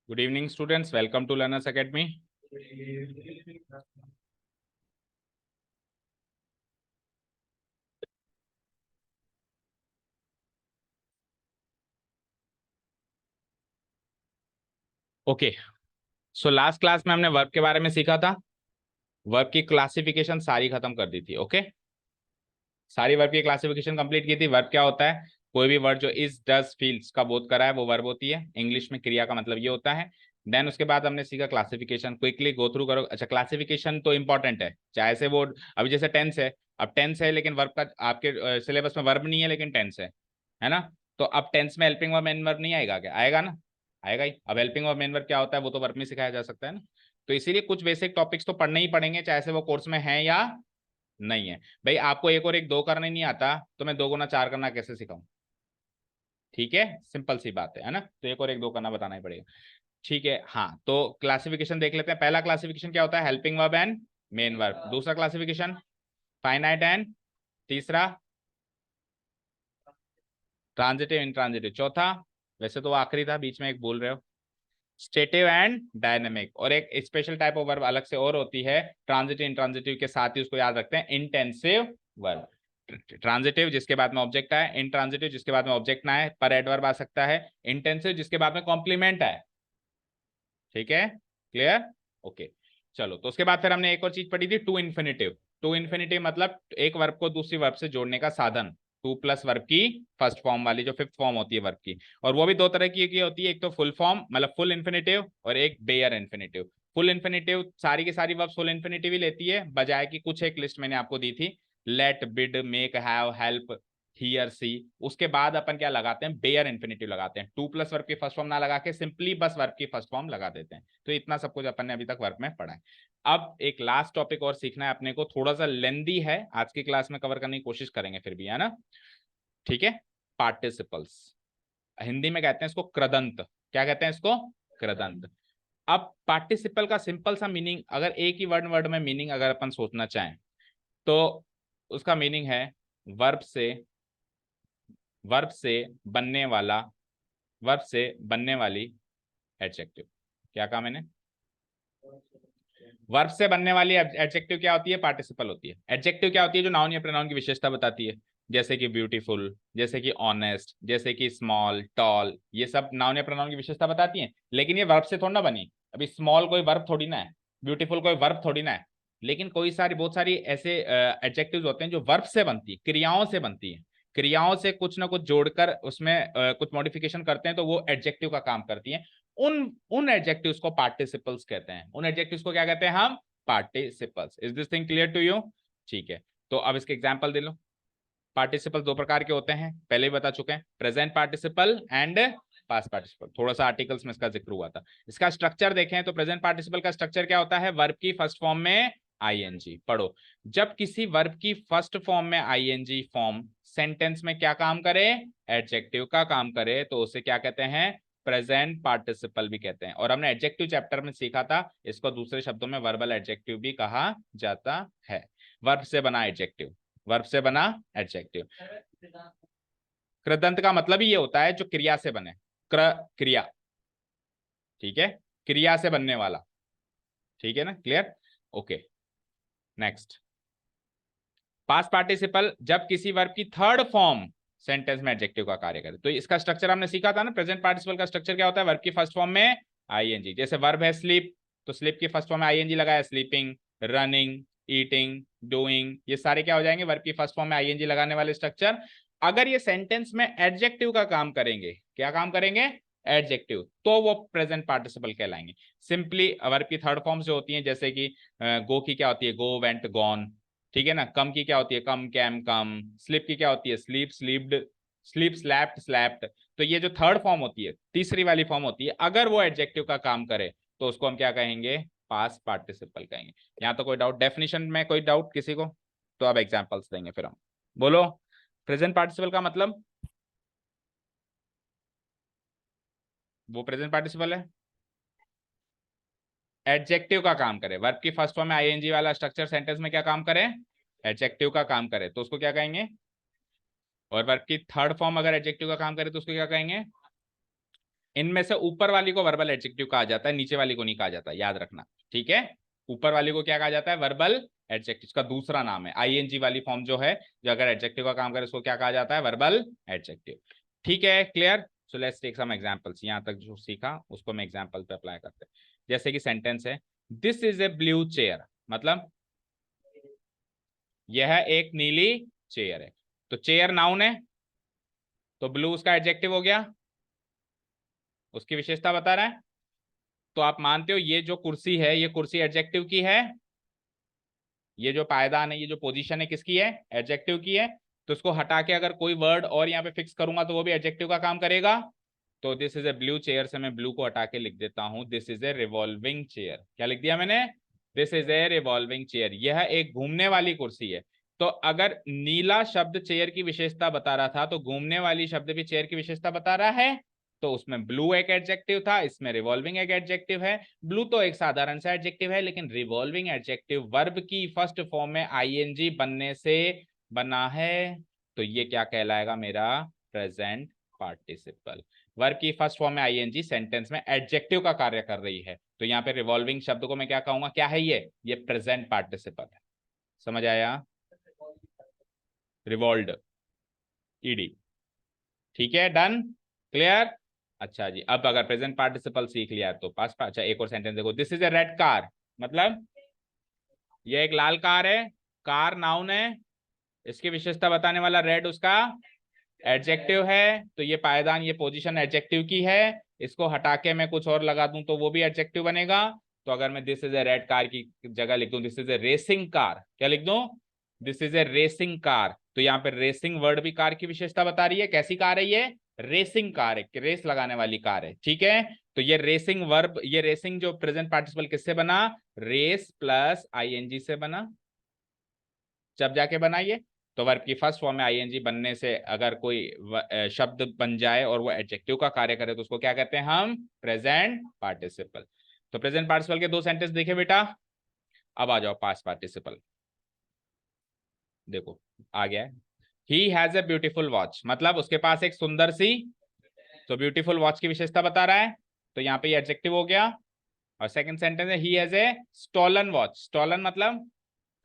Good evening, students. Welcome to Learners Academy. Okay, so last class में हमने verb के बारे में सीखा था। वर्ब की क्लासिफिकेशन सारी खत्म कर दी थी। ओके, सारी वर्ब की क्लासिफिकेशन कंप्लीट की थी। वर्ब क्या होता है? कोई भी वर्ड जो इज डज फील्स का बोध करा है वो वर्ब होती है। इंग्लिश में क्रिया का मतलब ये होता है। देन उसके बाद हमने सीखा क्लासिफिकेशन। क्विकली गो थ्रू करो। अच्छा, क्लासिफिकेशन तो इंपॉर्टेंट है, चाहे से वो अभी जैसे टेंस है। अब टेंस है लेकिन वर्ब का आपके सिलेबस में वर्ब नहीं है लेकिन टेंस है ना? तो अब टेंस में हेल्पिंग वर्ब मेन वर्ब नहीं आएगा क्या? आएगा ना, आएगा ही। अब हेल्पिंग वर्ब मेन वर्ब क्या होता है वो तो वर्ब में सिखाया जा सकता है ना। तो इसीलिए कुछ बेसिक टॉपिक्स तो पढ़ने ही पड़ेंगे, चाहे से वो कोर्स में है या नहीं है। भाई आपको एक और एक दो करना नहीं आता तो मैं दो गुना चार करना कैसे सिखाऊं? ठीक है, सिंपल सी बात है ना? तो एक और एक दो करना बताना ही पड़ेगा। ठीक है, हाँ, तो क्लासिफिकेशन देख लेते हैं। पहला क्लासिफिकेशन क्या होता है? Helping verb and main verb. दूसरा क्लासिफिकेशन फाइनाइट एंड, तीसरा ट्रांजिटिव इंट्रांजिटिव, चौथा वैसे तो वो आखिरी था, बीच में एक बोल रहे हो, स्टेटिव एंड डायनेमिक। और एक स्पेशल टाइप ऑफ वर्ब अलग से और होती है ट्रांजिटिव इंट्रांजिटिव के साथ ही, उसको याद रखते हैं, इंटेंसिव वर्ब। ट्रांजिटिव जिसके बाद में ऑब्जेक्ट आए, इंट्रांजिटिव जिसके बाद में ऑब्जेक्ट ना आए पर एडवर्ब आ सकता है, इंटेंसिव जिसके बाद में कॉम्प्लीमेंट आए। ठीक है, क्लियर? ओके, चलो, तो उसके बाद फिर हमने एक और चीज पढ़ी थी, टू इन्फिनिटिव। टू इन्फिनिटिव मतलब एक वर्ब को दूसरी वर्ब से जोड़ने का साधन। टू प्लस वर्ब की फर्स्ट फॉर्म वाली जो फिफ्थ फॉर्म होती है वर्ब की। और वो भी दो तरह की होती है, एक तो फुल फॉर्म मतलब फुल इन्फिनिटिव और एक बेयर इन्फिनिटिव। फुल इन्फिनिटिव सारी की सारी वर्ब फुल इन्फिनिटिव ही लेती है, बजाय की कुछ एक लिस्ट मैंने आपको दी थी, let, bid, make, have, help, hear, see. उसके बाद अपन क्या लगाते हैं? बेयर इन्फिनिटिव लगाते हैं। टू प्लस वर्ब की फर्स्ट फॉर्म ना लगा के सिंपली बस वर्ब की फर्स्ट फॉर्म लगा देते हैं। तो इतना सब कुछ अपन ने अभी तक वर्ब में पढ़ा है। अब एक लास्ट टॉपिक और सीखना है अपने को, थोड़ा सा लेंदी है, आज की क्लास में कवर करने की कोशिश करेंगे फिर भी, है ना? ठीक है, पार्टिसिपल्स। हिंदी में कहते हैं इसको कृदंत। क्या कहते हैं इसको? कृदंत। अब पार्टिसिपल का सिंपल सा मीनिंग, अगर एक ही वर्ड वर्ड में मीनिंग अगर अपन सोचना चाहें तो उसका मीनिंग है वर्ब से, वर्ब से बनने वाला, वर्ब से बनने वाली एडजेक्टिव। क्या कहा मैंने? वर्ब से बनने वाली एडजेक्टिव क्या होती है? पार्टिसिपल होती है। एडजेक्टिव क्या होती है? जो नाउन या प्रोनाउन की विशेषता बताती है, जैसे कि ब्यूटीफुल, जैसे कि ऑनेस्ट, जैसे कि स्मॉल, टॉल, ये सब नाउन या प्रोनाउन की विशेषता बताती हैं। लेकिन ये वर्ब से थोड़ा ना बनी। अभी स्मॉल कोई वर्ब थोड़ी ना है, ब्यूटीफुल कोई वर्ब थोड़ी ना है। लेकिन कोई सारी बहुत सारी ऐसे एडजेक्टिव्स होते हैं जो वर्ब से बनती है, क्रियाओं से बनती है। क्रियाओं से कुछ ना कुछ जोड़कर उसमें कुछ मॉडिफिकेशन करते हैं तो वो एडजेक्टिव का काम करती है। उन उन एडजेक्टिव्स को पार्टिसिपल्स कहते हैं। उन एडजेक्टिव्स को क्या कहते हैं हम? Participles. Is this thing clear to you? ठीक है, तो अब इसके एग्जांपल दे लो। पार्टिसिपल दो प्रकार के होते हैं, पहले ही बता चुके हैं, present participle and past participle. थोड़ा सा आर्टिकल्स में इसका जिक्र हुआ था। इसका स्ट्रक्चर देखें तो प्रेजेंट पार्टिसिपल का स्ट्रक्चर क्या होता है? वर्ब की फर्स्ट फॉर्म में आईएनजी। पढ़ो, जब किसी वर्ब की फर्स्ट फॉर्म में आईएनजी फॉर्म सेंटेंस में क्या काम करे? एडजेक्टिव का काम करे, तो उसे क्या कहते हैं? प्रेजेंट पार्टिसिपल भी कहते हैं। और हमने एडजेक्टिव चैप्टर में सीखा था, इसको दूसरे शब्दों में वर्बल एडजेक्टिव भी कहा जाता है। वर्ब से बना एडजेक्टिव, वर्ब से बना एडजेक्टिव। कृदंत का मतलब ही ये होता है जो क्रिया से बने, क्रिया। ठीक है, क्रिया से बनने वाला। ठीक है ना, clear? Okay, next. Past participle जब किसी वर्ब की थर्ड फॉर्म सेंटेंस में एडजेक्टिव का कार्य करे। तो इसका स्ट्रक्चर हमने सीखा था ना, प्रेजेंट पार्टिसिपल का स्ट्रक्चर क्या होता है? वर्ब की फर्स्ट फॉर्म में आईएनजी। जैसे वर्ब है स्लीप, तो स्लीप की फर्स्ट फॉर्म में आईएनजी लगाया, स्लीपिंग, रनिंग, ईटिंग, डूइंग, ये सारे क्या हो जाएंगे? वर्ब की फर्स्ट फॉर्म में आईएनजी लगाने वाले स्ट्रक्चर। अगर ये सेंटेंस में एडजेक्टिव का काम करेंगे, क्या काम करेंगे? एडजेक्टिव, तो वो प्रेजेंट पार्टिसिपल कहलाएंगे। सिंपली वर्ब की थर्ड फॉर्म्स जो होती हैं, जैसे कि गो की क्या होती है? गो, वेंट, गॉन। ठीक है ना? कम की क्या होती है? कम, कैम, कम। स्लिप की क्या होती है? Sleep, slept, sleep, slapped, slapped. तो ये जो थर्ड फॉर्म होती है, तीसरी वाली फॉर्म होती है, अगर वो एडजेक्टिव का काम करे तो उसको हम क्या कहेंगे? पास्ट पार्टिसिपल कहेंगे। यहाँ तो कोई डाउट? डेफिनेशन में कोई डाउट किसी को? तो अब एग्जांपल्स देंगे फिर हम। बोलो, प्रेजेंट पार्टिसिपल का मतलब? वो प्रेजेंट पार्टिसिपल है, एडजेक्टिव का काम करे। वर्ब की फर्स्ट फॉर्म में आईएनजी वाला स्ट्रक्चर सेंटेंस में क्या काम करे? एडजेक्टिव का काम करे, तो उसको क्या कहेंगे? और वर्ब की थर्ड फॉर्म अगर एडजेक्टिव का काम करे तो उसको क्या कहेंगे? इनमें से ऊपर वाली को वर्बल एडजेक्टिव कहा जाता है, नीचे वाली को नहीं कहा जाता, याद रखना, ठीक है। ऊपर वाली को क्या कहा जाता है? वर्बल एडजेक्टिव, का दूसरा नाम है। आईएनजी वाली फॉर्म जो है, जो अगर एडजेक्टिव का काम करे, उसको क्या कहा जाता है? Verbal adjective. ठीक है, clear. So let's take some examples. यहां तक जो सीखा उसको मैं एग्जांपल पे अप्लाई करते हैं। जैसे कि सेंटेंस है, this is a blue chair, मतलब यह एक नीली चेयर है। तो चेयर नाउन है, तो ब्लू उसका एडजेक्टिव हो गया, उसकी विशेषता बता रहा है। तो आप मानते हो ये जो कुर्सी है, ये कुर्सी एडजेक्टिव की है, ये जो पायदान है, ये जो पोजीशन है, किसकी है? एडजेक्टिव की है। तो उसको हटा के अगर कोई वर्ड और यहाँ पे फिक्स करूंगा तो वो भी एडजेक्टिव का काम करेगा। तो this is a blue chair से मैं ब्लू को हटा के लिख देता हूं this is a revolving chair. क्या लिख दिया मैंने? This is a revolving chair, यह एक घूमने वाली कुर्सी है। तो अगर नीला शब्द चेयर की विशेषता बता रहा था, तो घूमने वाली शब्द भी चेयर की विशेषता बता रहा है। तो उसमें ब्लू एक एडजेक्टिव था, इसमें रिवॉल्विंग एक एडजेक्टिव है। ब्लू तो एक साधारण सा एडजेक्टिव है, लेकिन रिवॉल्विंग एडजेक्टिव वर्ब की फर्स्ट फॉर्म में आईएनजी बनने से बना है। तो ये क्या कहलाएगा? मेरा प्रेजेंट पार्टिसिपल। वर्ब की फर्स्ट फॉर्म में आईएनजी सेंटेंस में एडजेक्टिव का कार्य कर रही है। तो यहाँ पे रिवॉल्विंग शब्द को मैं क्या कहूंगा? क्या है ये प्रेजेंट पार्टिसिपल है। समझ आया? रिवॉल्ड, ईडी। ठीक है, डन, क्लियर। अच्छा जी, अब अगर प्रेजेंट पार्टिसिपल सीख लिया तो पास्ट। अच्छा, एक और सेंटेंस देखो, this is a red car, मतलब ये एक लाल कार है। कार नाउन है, इसकी विशेषता बताने वाला रेड उसका एडजेक्टिव है। तो ये पायदान, ये पोजीशन एडजेक्टिव की है। इसको हटा के मैं कुछ और लगा दूं तो वो भी एडजेक्टिव बनेगा। तो अगर मैं this is a red car की जगह लिख दूं this is a racing car, क्या लिख दूं? This is a racing car. तो यहाँ पे रेसिंग वर्ड भी कार की विशेषता बता रही है। कैसी कार है ये? रेसिंग कार है, रेस लगाने वाली कार है, ठीक है। तो ये रेसिंग वर्ब, ये रेसिंग जो प्रेजेंट पार्टिसिपल किससे बना? रेस प्लस आईएनजी से बना, जब जाके बनाइए। तो वर्ब की फर्स्ट फॉर्म में आईएनजी बनने से अगर कोई शब्द बन जाए और वो एडजेक्टिव का कार्य करे तो उसको क्या कहते हैं हम? Present participle. तो प्रेजेंट पार्टिसिपल के दो सेंटेंस देखे बेटा। अब आ जाओ पास्ट पार्टिसिपल। देखो आ गया है, he has a beautiful watch, मतलब उसके पास एक सुंदर सी। तो ब्यूटीफुल वॉच की विशेषता बता रहा है, तो यहाँ पे ये एडजेक्टिव हो गया। और सेकंड सेंटेंस है, he has a stolen watch. Stolen मतलब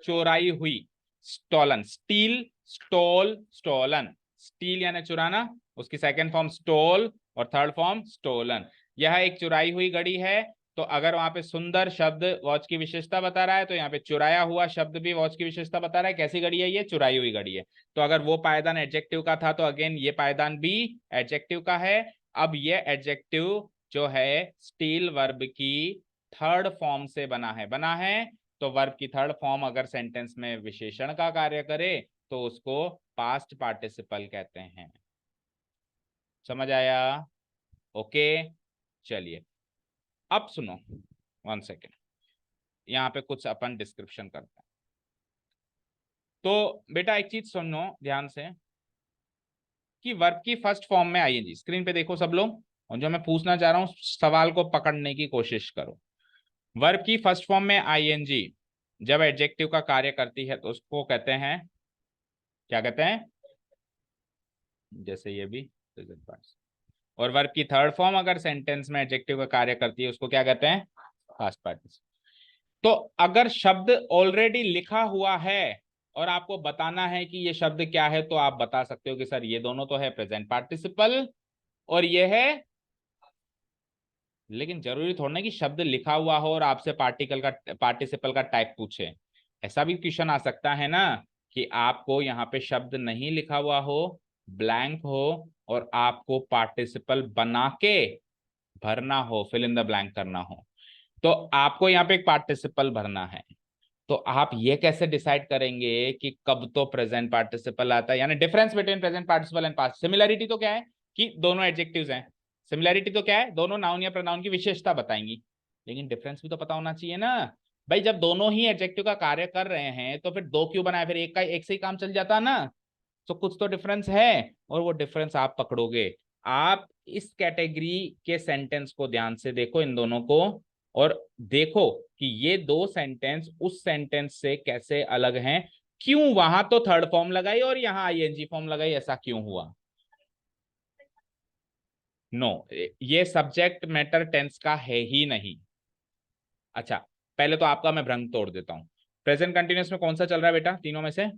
चोराई हुई। Stolen, steal, stole, stolen. Steal यानी चुराना, उसकी सेकंड फॉर्म स्टोल और थर्ड फॉर्म स्टोलन। यह एक चुराई हुई घड़ी है। तो अगर वहां पे सुंदर शब्द वॉच की विशेषता बता रहा है, तो यहाँ पे चुराया हुआ शब्द भी वॉच की विशेषता बता रहा है। कैसी घड़ी है ये? चुराई हुई घड़ी है। तो अगर वो पायदान एडजेक्टिव का था, तो अगेन ये पायदान भी एडजेक्टिव का है। अब ये एडजेक्टिव जो है स्टील वर्ब की थर्ड फॉर्म से बना है। तो वर्ब की थर्ड फॉर्म अगर सेंटेंस में विशेषण का कार्य करे तो उसको पास्ट पार्टिसिपल कहते हैं। समझ आया? ओके, चलिए अब सुनो, 1 सेकेंड, यहाँ पे कुछ अपन डिस्क्रिप्शन करते हैं। तो बेटा एक चीज सुनो ध्यान से, कि वर्ब की फर्स्ट फॉर्म में आईएनजी, स्क्रीन पे देखो सब लोग, और जो मैं पूछना चाह रहा हूं सवाल को पकड़ने की कोशिश करो। वर्ब की फर्स्ट फॉर्म में आईएनजी जब एडजेक्टिव का कार्य करती है तो उसको कहते हैं, क्या कहते हैं? जैसे ये भी प्रेजेंट पार्टिसिपल। और वर्ब की थर्ड फॉर्म अगर सेंटेंस में एडजेक्टिव का कार्य करती है उसको क्या कहते हैं? Past participle. तो अगर शब्द ऑलरेडी लिखा हुआ है और आपको बताना है कि ये शब्द क्या है, तो आप बता सकते हो कि सर ये दोनों तो है प्रेजेंट पार्टिसिपल और ये है। लेकिन जरूरी थोड़ा ना कि शब्द लिखा हुआ हो और आपसे पार्टिसिपल का टाइप पूछे। ऐसा भी क्वेश्चन आ सकता है ना, कि आपको यहाँ पे शब्द नहीं लिखा हुआ हो, ब्लैंक हो, और आपको पार्टिसिपल बना के भरना हो, फिल इन द ब्लैंक करना हो। तो आपको यहाँ पे एक पार्टिसिपल भरना है। तो आप ये कैसे डिसाइड करेंगे कि कब तो प्रेजेंट पार्टिसिपल आता है? यानी difference between present participle and past. Similarity तो क्या है कि दोनों एडजेक्टिव्स हैं। सिमिलरिटी तो क्या है? दोनों नाउन या प्रोनाउन की विशेषता बताएंगी। लेकिन डिफरेंस भी तो पता होना चाहिए ना भाई। जब दोनों ही एडजेक्टिव का कार्य कर रहे हैं तो फिर दो क्यों बनाए? फिर एक से ही काम चल जाता ना। तो कुछ तो डिफरेंस है, और वो डिफरेंस आप पकड़ोगे। आप इस कैटेगरी के सेंटेंस को ध्यान से देखो, इन दोनों को, और देखो कि ये दो सेंटेंस उस सेंटेंस से कैसे अलग हैं। क्यों वहां तो थर्ड फॉर्म लगाई और यहाँ आईएनजी फॉर्म लगाई, ऐसा क्यों हुआ? नो, ये सब्जेक्ट मैटर टेंस का है ही नहीं। अच्छा, पहले तो आपका मैं भ्रम तोड़ देता हूं। प्रेजेंट कंटिन्यूअस में कौन सा चल रहा है बेटा तीनों में से?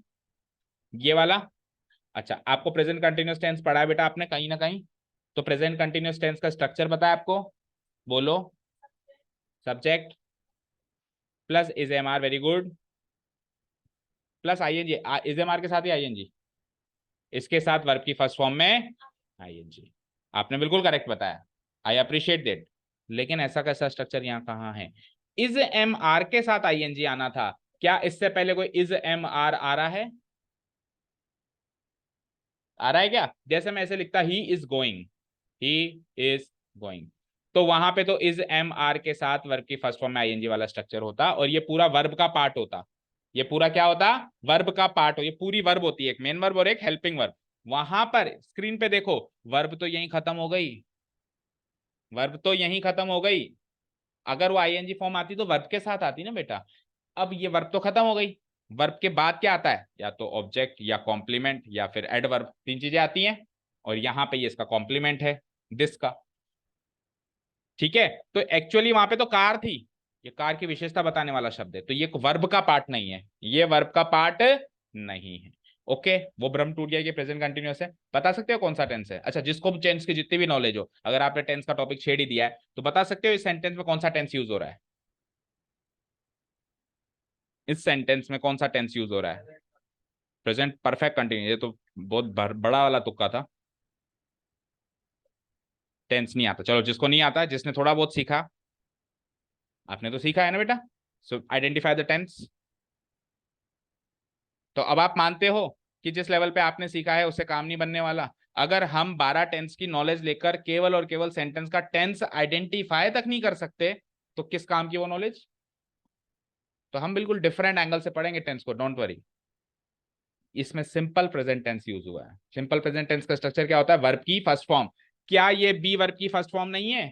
ये वाला। अच्छा, आपको प्रेजेंट कंटिन्यूअस टेंस पढ़ा है बेटा आपने कहीं ना कहीं? तो प्रेजेंट कंटिन्यूअस टेंस का स्ट्रक्चर पता है आपको? बोलो। Subject plus is am are, very good, plus ING, is am are के साथ ही आईएनजी, इसके साथ वर्ब की फर्स्ट फॉर्म में आईएनजी। आपने बिल्कुल करेक्ट बताया, आई अप्रिशिएट दैट। लेकिन ऐसा कैसा स्ट्रक्चर यहाँ कहाँ है? इज एम आर के साथ आईएनजी आना था। क्या इससे पहले कोई इज एम आर आ रहा है? आ रहा है क्या? जैसे मैं ऐसे लिखता he is going, he is going, तो वहां पे तो इज एम आर के साथ वर्ब की फर्स्ट फॉर्म में आईएनजी वाला स्ट्रक्चर होता और ये पूरा वर्ब का पार्ट होता। ये पूरा क्या होता? वर्ब का पार्ट हो, ये पूरी वर्ब होती है, एक मेन वर्ब और एक हेल्पिंग वर्ब। वहां पर स्क्रीन पे देखो, वर्ब तो यहीं खत्म हो गई, वर्ब तो यहीं खत्म हो गई। अगर वो आईएनजी फॉर्म आती तो वर्ब के साथ आती ना बेटा। अब ये वर्ब तो खत्म हो गई, वर्ब के बाद क्या आता है? या तो ऑब्जेक्ट या कॉम्प्लीमेंट या फिर एडवर्ब, तीन चीजें आती हैं। और यहाँ पे ये इसका कॉम्प्लीमेंट है, दिस का। ठीक है, तो एक्चुअली वहां पे तो कार थी, ये कार की विशेषता बताने वाला शब्द है, तो ये वर्ब का पार्ट नहीं है, ये वर्ब का पार्ट नहीं है। ओके, वो भ्रम टूट गया कि प्रेजेंट कंटिन्यूअस है। बता सकते हो कौन सा टेंस है? अच्छा, जिसको टेंस की जितनी भी नॉलेज हो, अगर आपने टेंस का टॉपिक छेड़ ही दिया है तो बता सकते हो इस सेंटेंस में कौन सा टेंस यूज हो रहा है? इस सेंटेंस में कौन सा टेंस यूज हो रहा है? प्रेजेंट परफेक्ट कंटिन्यू, ये तो बहुत बड़ा वाला तुक्का था। टेंस नहीं आता, चलो जिसको नहीं आता, जिसने थोड़ा बहुत सीखा, आपने तो सीखा है ना बेटा, सो आइडेंटिफाई द टेंस। तो अब आप मानते हो कि जिस लेवल पे आपने सीखा है उससे काम नहीं बनने वाला? अगर हम 12 टेंस की नॉलेज लेकर केवल और केवल सेंटेंस का टेंस आइडेंटिफाई तक नहीं कर सकते तो किस काम की वो नॉलेज? तो हम बिल्कुल डिफरेंट एंगल से पढ़ेंगे टेंस को, डोंट वरी। इसमें सिंपल प्रेजेंट टेंस यूज हुआ है। सिंपल प्रेजेंट टेंस का स्ट्रक्चर क्या होता है? वर्ब की फर्स्ट फॉर्म। क्या ये बी वर्ब की फर्स्ट फॉर्म नहीं है?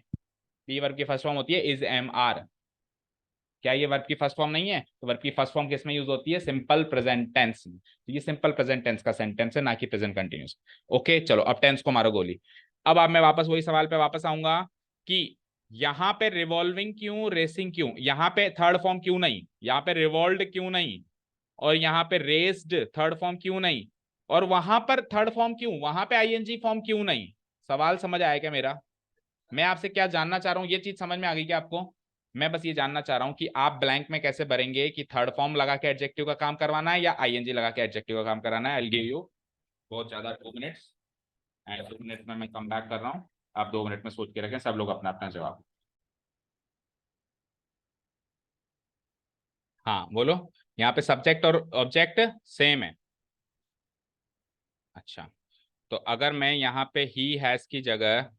बी वर्ब की फर्स्ट फॉर्म होती है इज एम आर। क्या ये वर्ब की फर्स्ट फॉर्म नहीं है? तो वर्ब की फर्स्ट फॉर्म किस में यूज होती है? सिंपल प्रेजेंट टेंस में। तो ये सिंपल प्रेजेंट टेंस का सेंटेंस है, ना कि प्रेजेंट कंटिन्यूस। ओके चलो, अब टेंस को मारो गोली। अब मैं वापस वही सवाल पे वापस आऊंगा कि यहाँ पे रिवॉल्विंग क्यों, रेसिंग क्यों, यहाँ पे थर्ड फॉर्म क्यों नहीं, यहाँ पे रिवॉल्व क्यों नहीं, और यहाँ पे रेस्ड थर्ड फॉर्म क्यों नहीं, और वहां पर थर्ड फॉर्म क्यों, वहां पे आईएनजी फॉर्म क्यों नहीं? सवाल समझ आया क्या मेरा? मैं आपसे क्या जानना चाह रहा हूँ, ये चीज समझ में आ गई क्या आपको? मैं बस ये जानना चाह रहा हूँ कि आप ब्लैंक में कैसे भरेंगे कि थर्ड फॉर्म लगा के एडजेक्टिव का काम करवाना है या आईएनजी लगा के एडजेक्टिव का काम कराना है। आई विल गिव यू बहुत ज्यादा 2 मिनट्स, एंड 2 मिनट में मैं कम बैक कर रहा हूँ। आप 2 मिनट में सोच के रखें सब लोग अपना अपना जवाब। हाँ बोलो। यहाँ पे सब्जेक्ट और ऑब्जेक्ट सेम है। अच्छा, तो अगर मैं यहाँ पे ही हैज की जगह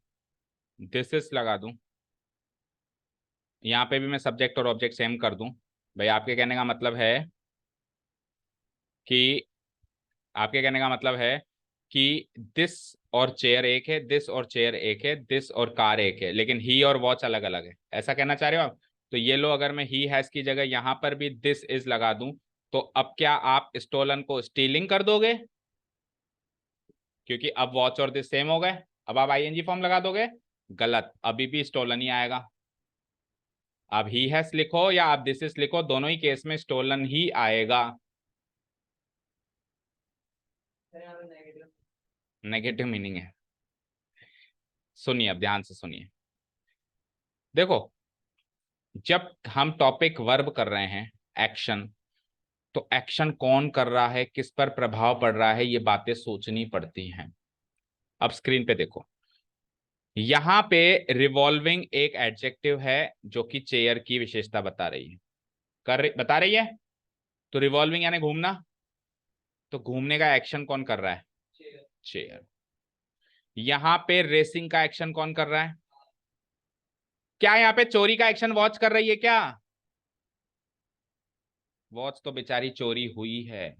दिस इज लगा दूं, यहाँ पे भी मैं सब्जेक्ट और ऑब्जेक्ट सेम कर दूं, भाई आपके कहने का मतलब है कि, आपके कहने का मतलब है कि दिस और चेयर एक है, दिस और चेयर एक है, दिस और कार एक है, लेकिन ही और वॉच अलग अलग है, ऐसा कहना चाह रहे हो आप? तो ये लो, अगर मैं ही हैज की जगह यहाँ पर भी दिस इज लगा दूं, तो अब क्या आप स्टोलन को स्टीलिंग कर दोगे? क्योंकि अब वॉच और दिस सेम हो गए। अब आप आईएनजी फॉर्म लगा दोगे? गलत, अभी भी स्टोलन ही आएगा। आप ही हैज लिखो या आप दिस इज लिखो, दोनों ही केस में स्टोलन ही आएगा। नेगेटिव मीनिंग है। सुनिए, अब ध्यान से सुनिए। देखो, जब हम टॉपिक वर्ब कर रहे हैं, एक्शन, तो एक्शन कौन कर रहा है, किस पर प्रभाव पड़ रहा है, ये बातें सोचनी पड़ती हैं। अब स्क्रीन पे देखो, यहां पे रिवॉल्विंग एक एडजेक्टिव है जो कि चेयर की विशेषता बता रही है, बता रही है। तो रिवॉल्विंग यानी घूमना, तो घूमने का एक्शन कौन कर रहा है? चेयर। यहां पे रेसिंग का एक्शन कौन कर रहा है? क्या यहाँ पे चोरी का एक्शन वॉच कर रही है क्या? वॉच तो बेचारी चोरी हुई है,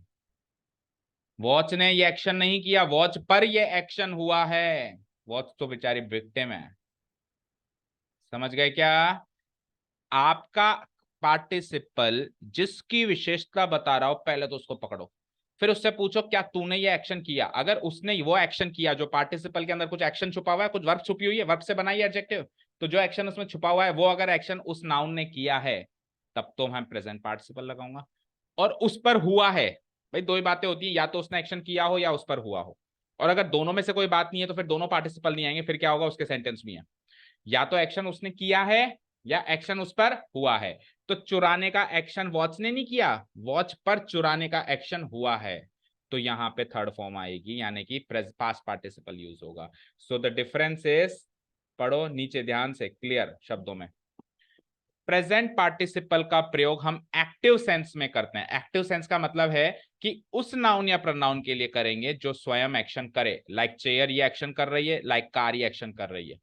वॉच ने ये एक्शन नहीं किया, वॉच पर ये एक्शन हुआ है। वॉच तो बेचारी विक्टिम है। समझ गए क्या? आपका पार्टिसिपल जिसकी विशेषता बता रहा हो, पहले तो उसको पकड़ो, फिर उससे पूछो क्या तूने ये एक्शन किया। अगर उसने वो एक्शन किया जो पार्टिसिपल के अंदर कुछ एक्शन छुपा हुआ है, कुछ वर्ब छुपी हुई है, वर्ब से बनाई है एडजेक्टिव, तो जो एक्शन उसमें छुपा हुआ है वो अगर एक्शन उस नाउन ने किया है तब तो मैं प्रेजेंट पार्टिसिपल लगाऊंगा। और उस पर हुआ है, भाई दो ही बातें होती हैं, या तो उसने एक्शन किया हो या उस पर हुआ हो। और अगर दोनों में से कोई बात नहीं है तो फिर दोनों पार्टिसिपल नहीं आएंगे, फिर क्या होगा उसके सेंटेंस में है या तो एक्शन उसने किया है या एक्शन उस पर हुआ है। तो चुराने का एक्शन वॉच ने नहीं किया, वॉच पर चुराने का एक्शन हुआ है, तो यहां पे थर्ड फॉर्म आएगी यानी कि पास्ट पार्टिसिपल यूज होगा। सो द डिफरेंस इज, पढ़ो नीचे ध्यान से क्लियर शब्दों में, प्रेजेंट पार्टिसिपल का प्रयोग हम एक्टिव सेंस में करते हैं। एक्टिव सेंस का मतलब है कि उस नाउन या प्रोनाउन के लिए करेंगे जो स्वयं एक्शन करे, लाइक चेयर ये एक्शन कर रही है, लाइक कार ये एक्शन कर रही है।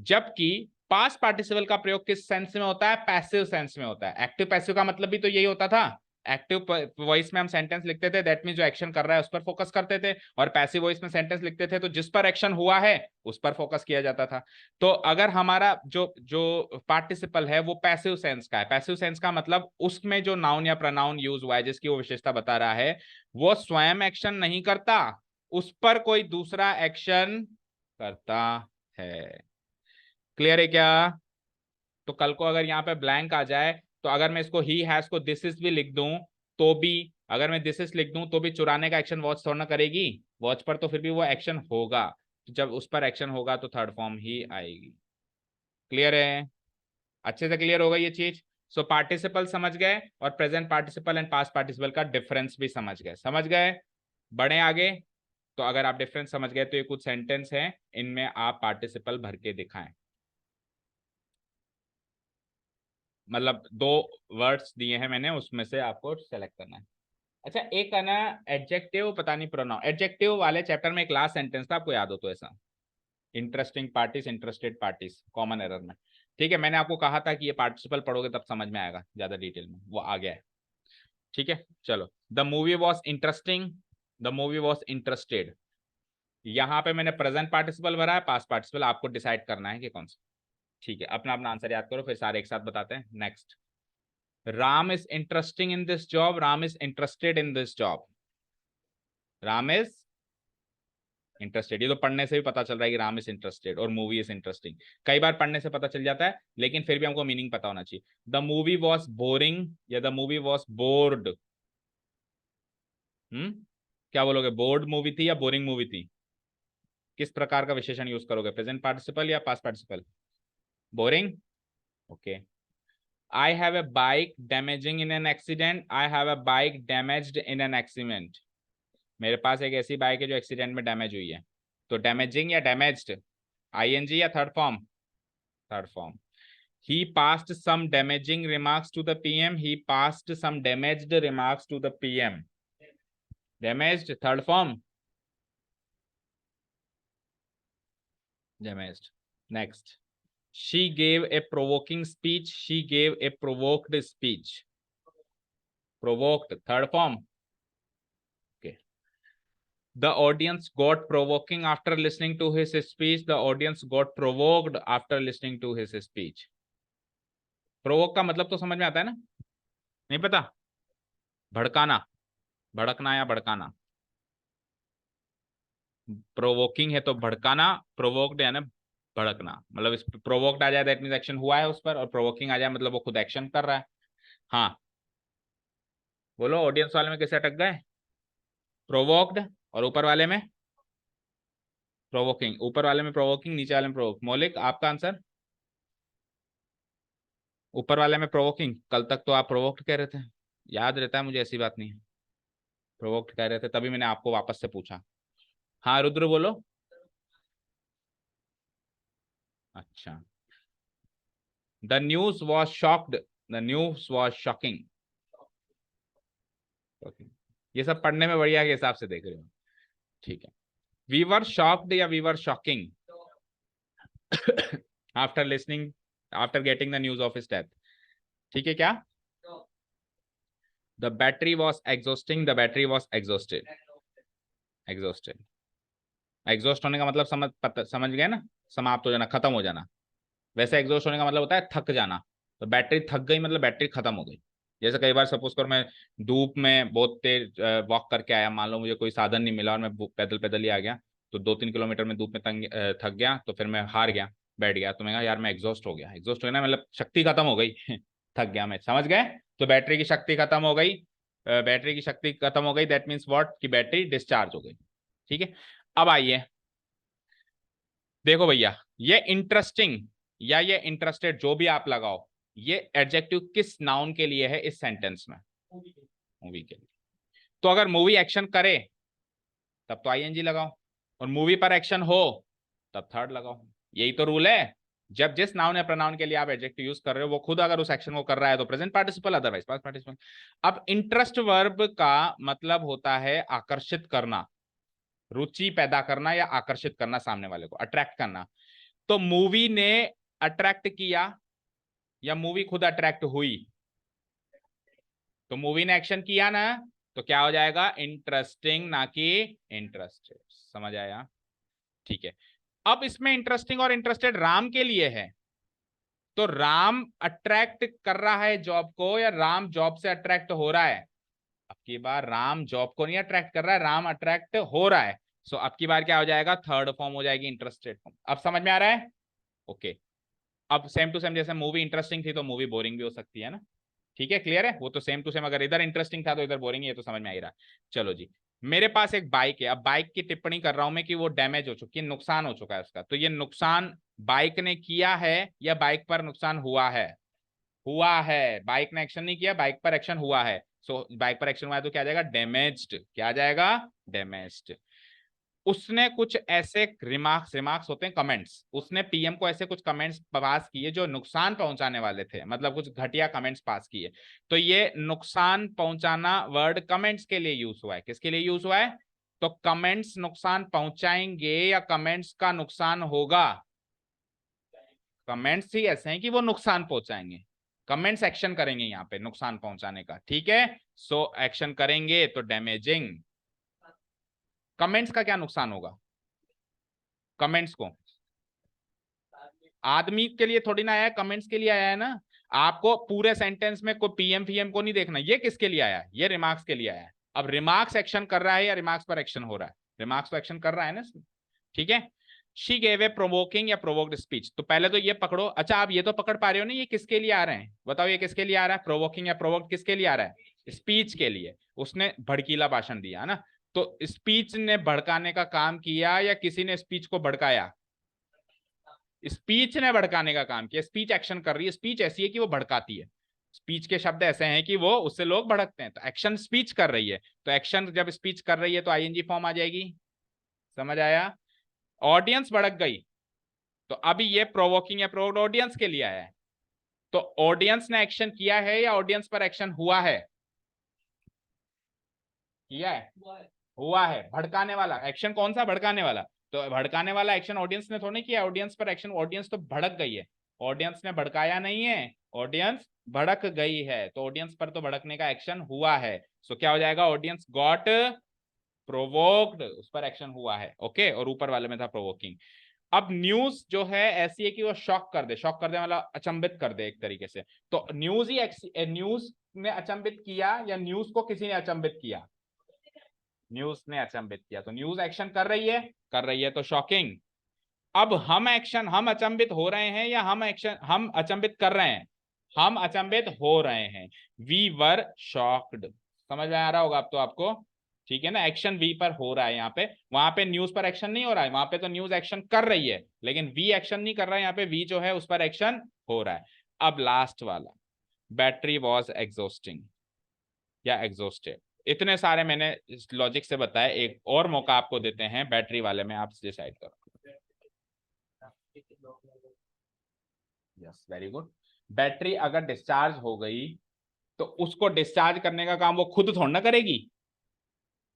जबकि पास्ट पार्टिसिपल का प्रयोग किस सेंस में होता है, पैसिव सेंस में होता है। एक्टिव पैसिव का मतलब भी तो यही होता था। एक्टिव वॉइस में हम सेंटेंस लिखते थे, दैट मीन जो एक्शन कर रहा है उस पर फोकस करते थे, और पैसिव वॉइस में सेंटेंस लिखते थे तो जिस पर एक्शन हुआ है उस पर फोकस किया जाता था। तो अगर हमारा जो जो पार्टिसिपल है वो पैसिव सेंस का है, पैसिव सेंस का मतलब उसमें जो नाउन या प्रोनाउन यूज हुआ है जिसकी वो विशेषता बता रहा है वो स्वयं एक्शन नहीं करता, उस पर कोई दूसरा एक्शन करता है। क्लियर है क्या? तो कल को अगर यहाँ पे ब्लैंक आ जाए तो अगर मैं इसको ही हैज को दिस इज भी लिख दूं तो भी, अगर मैं दिस इज लिख दूं तो भी चुराने का एक्शन वॉच थोड़ा ना करेगी, वॉच पर तो फिर भी वो एक्शन होगा, तो जब उस पर एक्शन होगा तो थर्ड फॉर्म ही आएगी। क्लियर है? अच्छे से क्लियर होगा ये चीज। सो पार्टिसिपल समझ गए और present participle and past participle का डिफरेंस भी समझ गए, समझ गए? बढ़े आगे। तो अगर आप डिफरेंस समझ गए तो ये कुछ सेंटेंस हैं, इनमें आप पार्टिसिपल भर के दिखाएं। मतलब दो वर्ड्स दिए हैं मैंने, उसमें से आपको सेलेक्ट करना है। अच्छा एक है ना एडजेक्टिव, पता नहीं प्रोनाउन, एडजेक्टिव वाले चैप्टर में एक लास्ट सेंटेंस था, आपको याद हो तो ऐसा, interesting parties, interested parties, common error में। ठीक है, मैंने आपको कहा था कि ये पार्टिसिपल पढ़ोगे तब समझ में आएगा ज्यादा डिटेल में, वो आ गया है। ठीक है चलो, the movie was interesting, the movie was interested. यहाँ पे मैंने प्रेजेंट पार्टिसिपल भरा है, पास्ट पार्टिसिपल आपको डिसाइड करना है कि कौन सा। ठीक है, अपना अपना आंसर याद करो फिर सारे एक साथ बताते हैं। Next, Ram is interesting in this job, Ram is interested in this job, Ram is interested. ये तो पढ़ने से भी पता चल रहा है कि राम इज इंटरेस्टेड और मूवी इज इंटरेस्टिंग, कई बार पढ़ने से पता चल जाता है लेकिन फिर भी हमको मीनिंग पता होना चाहिए। द मूवी वॉज बोरिंग या द मूवी वॉज बोर्ड, क्या बोलोगे, बोर्ड मूवी थी या बोरिंग मूवी थी? किस प्रकार का विशेषण यूज करोगे, प्रेजेंट पार्टिसिपल या past participle? Boring, okay. I have a bike damaging in an accident, I have a bike damaged in an accident। मेरे पास एक ऐसी बाइक है जो एक्सीडेंट में डैमेज हुई है, तो डैमेजिंग या डैमेज्ड, आईएनजी या third form? Third form. He passed some damaging remarks to the PM, he passed some damaged remarks to the PM, damaged third form, damaged। next, she gave a provoking speech, she gave a provoked speech, provoked third form। okay, the audience got provoking after listening to his speech, the audience got provoked after listening to his speech। Provoke का मतलब तो समझ में आता है ना? नहीं पता? भड़काना, भड़कना या भड़काना। प्रोवोकिंग है तो भड़काना, प्रोवोक्ड है ना भड़कना, मतलब इस प्रोवोक्ड आ जाए दैट मींस एक्शन हुआ है उस पर, और प्रोवोकिंग आ जाए मतलब वो खुद एक्शन कर रहा है। हाँ बोलो, ऑडियंस वाले में कैसे अटक गए? प्रोवोक्ड, और ऊपर वाले में प्रोवोकिंग, ऊपर वाले में प्रोवोकिंग, नीचे वाले में प्रोवोक। मौलिक आपका आंसर? ऊपर वाले में प्रोवोकिंग, कल तक तो आप प्रोवोक्ड कह रहे थे, याद रहता है मुझे, ऐसी बात नहीं है, प्रोवोक्ड कह रहे थे तभी मैंने आपको वापस से पूछा। हाँ रुद्र बोलो। अच्छा, the news was shocked, the news was shocking. ये सब पढ़ने में बढ़िया के हिसाब से देख रहे हो, ठीक है। वी वर शॉक्ड या we were shocking after listening, after getting the news of his death, ठीक है क्या? The battery was exhausting, the battery was exhausted, exhausted. Exhaust होने का मतलब समझ गए ना, समाप्त हो जाना, खत्म हो जाना। वैसे एग्जॉस्ट होने का मतलब होता है थक जाना, तो बैटरी थक गई मतलब बैटरी खत्म हो गई। जैसे कई बार सपोज कर मैं धूप में बहुत तेज वॉक करके आया, मान लो मुझे कोई साधन नहीं मिला और मैं पैदल पैदल ही आ गया, तो 2-3 किलोमीटर में धूप में थक गया, तो फिर मैं हार गया, बैठ गया, तो मैं कहा यार मैं एग्जॉस्ट हो गया। एग्जॉस्ट हो गया ना, मतलब शक्ति खत्म हो गई थक गया मैं, समझ गए? तो बैटरी की शक्ति खत्म हो गई, बैटरी की शक्ति खत्म हो गई, दैट मीन्स व्हाट, कि बैटरी डिस्चार्ज हो गई। ठीक है, अब आइए देखो भैया, ये इंटरेस्टिंग या ये इंटरेस्टेड जो भी आप लगाओ, ये एडजेक्टिव किस नाउन के लिए है इस सेंटेंस में? मूवी के लिए। तो अगर मूवी एक्शन करे तब तो आईएनजी लगाओ, और मूवी पर एक्शन हो तब थर्ड लगाओ। यही तो रूल है। जब जिस नाउन या प्रोनाउन के लिए आप एडजेक्टिव यूज कर रहे हो वो खुद अगर उस एक्शन को कर रहा है तो present participle, otherwise past participle. अब इंटरेस्ट वर्ब का मतलब होता है आकर्षित करना, रुचि पैदा करना या आकर्षित करना, सामने वाले को अट्रैक्ट करना। तो मूवी ने अट्रैक्ट किया या मूवी खुद अट्रैक्ट हुई? तो मूवी ने एक्शन किया ना, तो क्या हो जाएगा? इंटरेस्टिंग, ना कि इंटरेस्टेड। समझ आया? ठीक है। अब इसमें इंटरेस्टिंग और इंटरेस्टेड राम के लिए है, तो राम अट्रैक्ट कर रहा है जॉब को या राम जॉब से अट्रैक्ट हो रहा है? अब की बार राम जॉब को नहीं अट्रैक्ट कर रहा है, राम अट्रैक्ट हो रहा है। सो अब की बार क्या हो जाएगा? थर्ड फॉर्म हो जाएगी, इंटरेस्टेड फॉर्म। अब समझ में आ रहा है? ओके। अब सेम टू सेम, जैसे मूवी इंटरेस्टिंग थी तो मूवी बोरिंग भी हो सकती है ना। ठीक है, क्लियर है? वो तो सेम टू सेम, अगर इधर इंटरेस्टिंग था तो इधर बोरिंग है, तो समझ में आ ही रहा। चलो जी, मेरे पास एक बाइक है, अब बाइक की टिप्पणी कर रहा हूं मैं कि वो डैमेज हो चुकी है, नुकसान हो चुका है उसका। तो ये नुकसान बाइक ने किया है या बाइक पर नुकसान हुआ है? हुआ है। बाइक ने एक्शन नहीं किया, बाइक पर एक्शन हुआ है। सो बाइक पर एक्शन हुआ है तो क्या आ जाएगा? डैमेज्ड। क्या आ जाएगा? डैमेज्ड। उसने कुछ ऐसे रिमार्क्स, रिमार्क्स होते हैं कमेंट्स, उसने पीएम को ऐसे कुछ कमेंट्स पास किए जो नुकसान पहुंचाने वाले थे, मतलब कुछ घटिया कमेंट्स पास किए। तो ये नुकसान पहुंचाना वर्ड कमेंट्स के लिए यूज हुआ है। किसके लिए यूज हुआ है? तो कमेंट्स नुकसान पहुंचाएंगे या कमेंट्स का नुकसान होगा? कमेंट्स ही ऐसे हैं कि वो नुकसान पहुंचाएंगे, कमेंट्स एक्शन करेंगे यहाँ पे नुकसान पहुंचाने का। ठीक है, सो एक्शन करेंगे तो डैमेजिंग। कमेंट्स का क्या नुकसान होगा? कमेंट्स को, आदमी के लिए थोड़ी ना आया है, कमेंट्स के लिए आया है ना। आपको पूरे सेंटेंस में कोई पीएम फीएम को नहीं देखना, ये किसके लिए आया है? ये रिमार्क्स के लिए आया है। अब रिमार्क्स एक्शन कर रहा है या रिमार्क्स पर एक्शन हो रहा है? रिमार्क्स पर एक्शन कर रहा है ना। ठीक है, शी गेव ए प्रोवोकिंग या प्रोवोक्ड स्पीच। तो पहले तो ये पकड़ो। अच्छा, आप ये तो पकड़ पा रहे हो ना, ये किसके लिए आ रहे हैं? बताओ, ये किसके लिए आ रहा है? प्रोवोकिंग या प्रोवोक्ड किसके लिए आ रहा है? स्पीच के लिए। उसने भड़कीला भाषण दिया ना, तो स्पीच ने भड़काने का काम किया या किसी ने स्पीच को भड़काया? स्पीच ने भड़काने का काम किया। स्पीच एक्शन कर रही है, स्पीच ऐसी है कि वो भड़काती है। स्पीच के शब्द ऐसे हैं कि वो उससे लोग भड़कते हैं, तो एक्शन स्पीच कर रही है। तो एक्शन जब स्पीच कर रही है तो आईएनजी फॉर्म आ जाएगी। समझ आया? ऑडियंस भड़क गई, तो अभी ये प्रोवोकिंग या प्रोवोक्ड ऑडियंस के लिए आया है। तो ऑडियंस ने एक्शन किया है या ऑडियंस पर एक्शन हुआ है? किया है, हुआ है। भड़काने वाला एक्शन कौन सा? भड़काने वाला। तो भड़काने वाला एक्शन ऑडियंस ने थोड़ा नहीं किया, ऑडियंस पर एक्शन, ऑडियंस तो भड़क गई है। ऑडियंस ने भड़काया नहीं है, ऑडियंस भड़क गई है, तो ऑडियंस पर तो भड़कने का एक्शन हुआ है। सो क्या हो जाएगा? ऑडियंस गॉट प्रोवोक्ड, उस पर एक्शन हुआ है। ओके, और ऊपर वाले में था प्रोवोकिंग। अब न्यूज जो है ऐसी है कि वो शॉक कर दे, शॉक कर दे मतलब अचंभित कर दे एक तरीके से। तो न्यूज ही, न्यूज ने अचंभित किया या न्यूज को किसी ने अचंभित किया? न्यूज ने अचंभित किया, तो न्यूज एक्शन कर रही है, कर रही है तो शॉकिंग। अब हम एक्शन, हम अचंभित हो रहे हैं या हम एक्शन, हम अचंभित कर रहे हैं? हम अचंभित हो रहे हैं। We were shocked. समझ में आ रहा होगा अब तो आपको। ठीक है ना, एक्शन वी पर हो रहा है यहाँ पे, वहां पे न्यूज पर एक्शन नहीं हो रहा है, वहां पे तो न्यूज एक्शन कर रही है लेकिन वी एक्शन नहीं कर रहा है, यहाँ पे वी जो है उस पर एक्शन हो रहा है। अब लास्ट वाला, बैटरी वॉज एग्जॉस्टिंग या एग्जॉस्टेड। इतने सारे मैंने इस लॉजिक से बताया, एक और मौका आपको देते हैं बैटरी वाले में, आप डिसाइड करो। Yes, very good. बैटरी अगर डिस्चार्ज हो गई तो उसको डिस्चार्ज करने का काम वो खुद थोड़ा ना करेगी,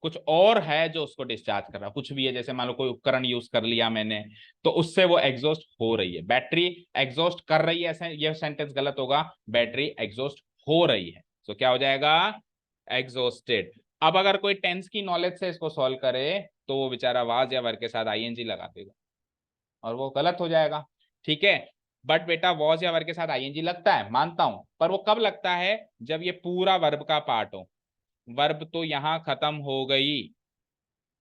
कुछ और है जो उसको डिस्चार्ज कर रहा है, कुछ भी है। जैसे मान लो कोई उपकरण यूज कर लिया मैंने, तो उससे वो एग्जॉस्ट हो रही है। बैटरी एग्जॉस्ट कर रही है, ऐसे ये सेंटेंस गलत होगा, बैटरी एग्जॉस्ट हो रही है। तो क्या हो जाएगा? एग्जॉस्टेड। अब अगर कोई टेंस की नॉलेज से इसको सॉल्व करे तो वो बेचारा वाज या वर के साथ आईएनजी लगा देगा और वो गलत हो जाएगा। ठीक है, बट बेटा वॉज या वर्ब के साथ आईएनजी लगता है, मानता हूं, पर वो कब लगता है, जब ये पूरा वर्ब का पार्ट हो। वर्ब तो यहां खत्म हो गई।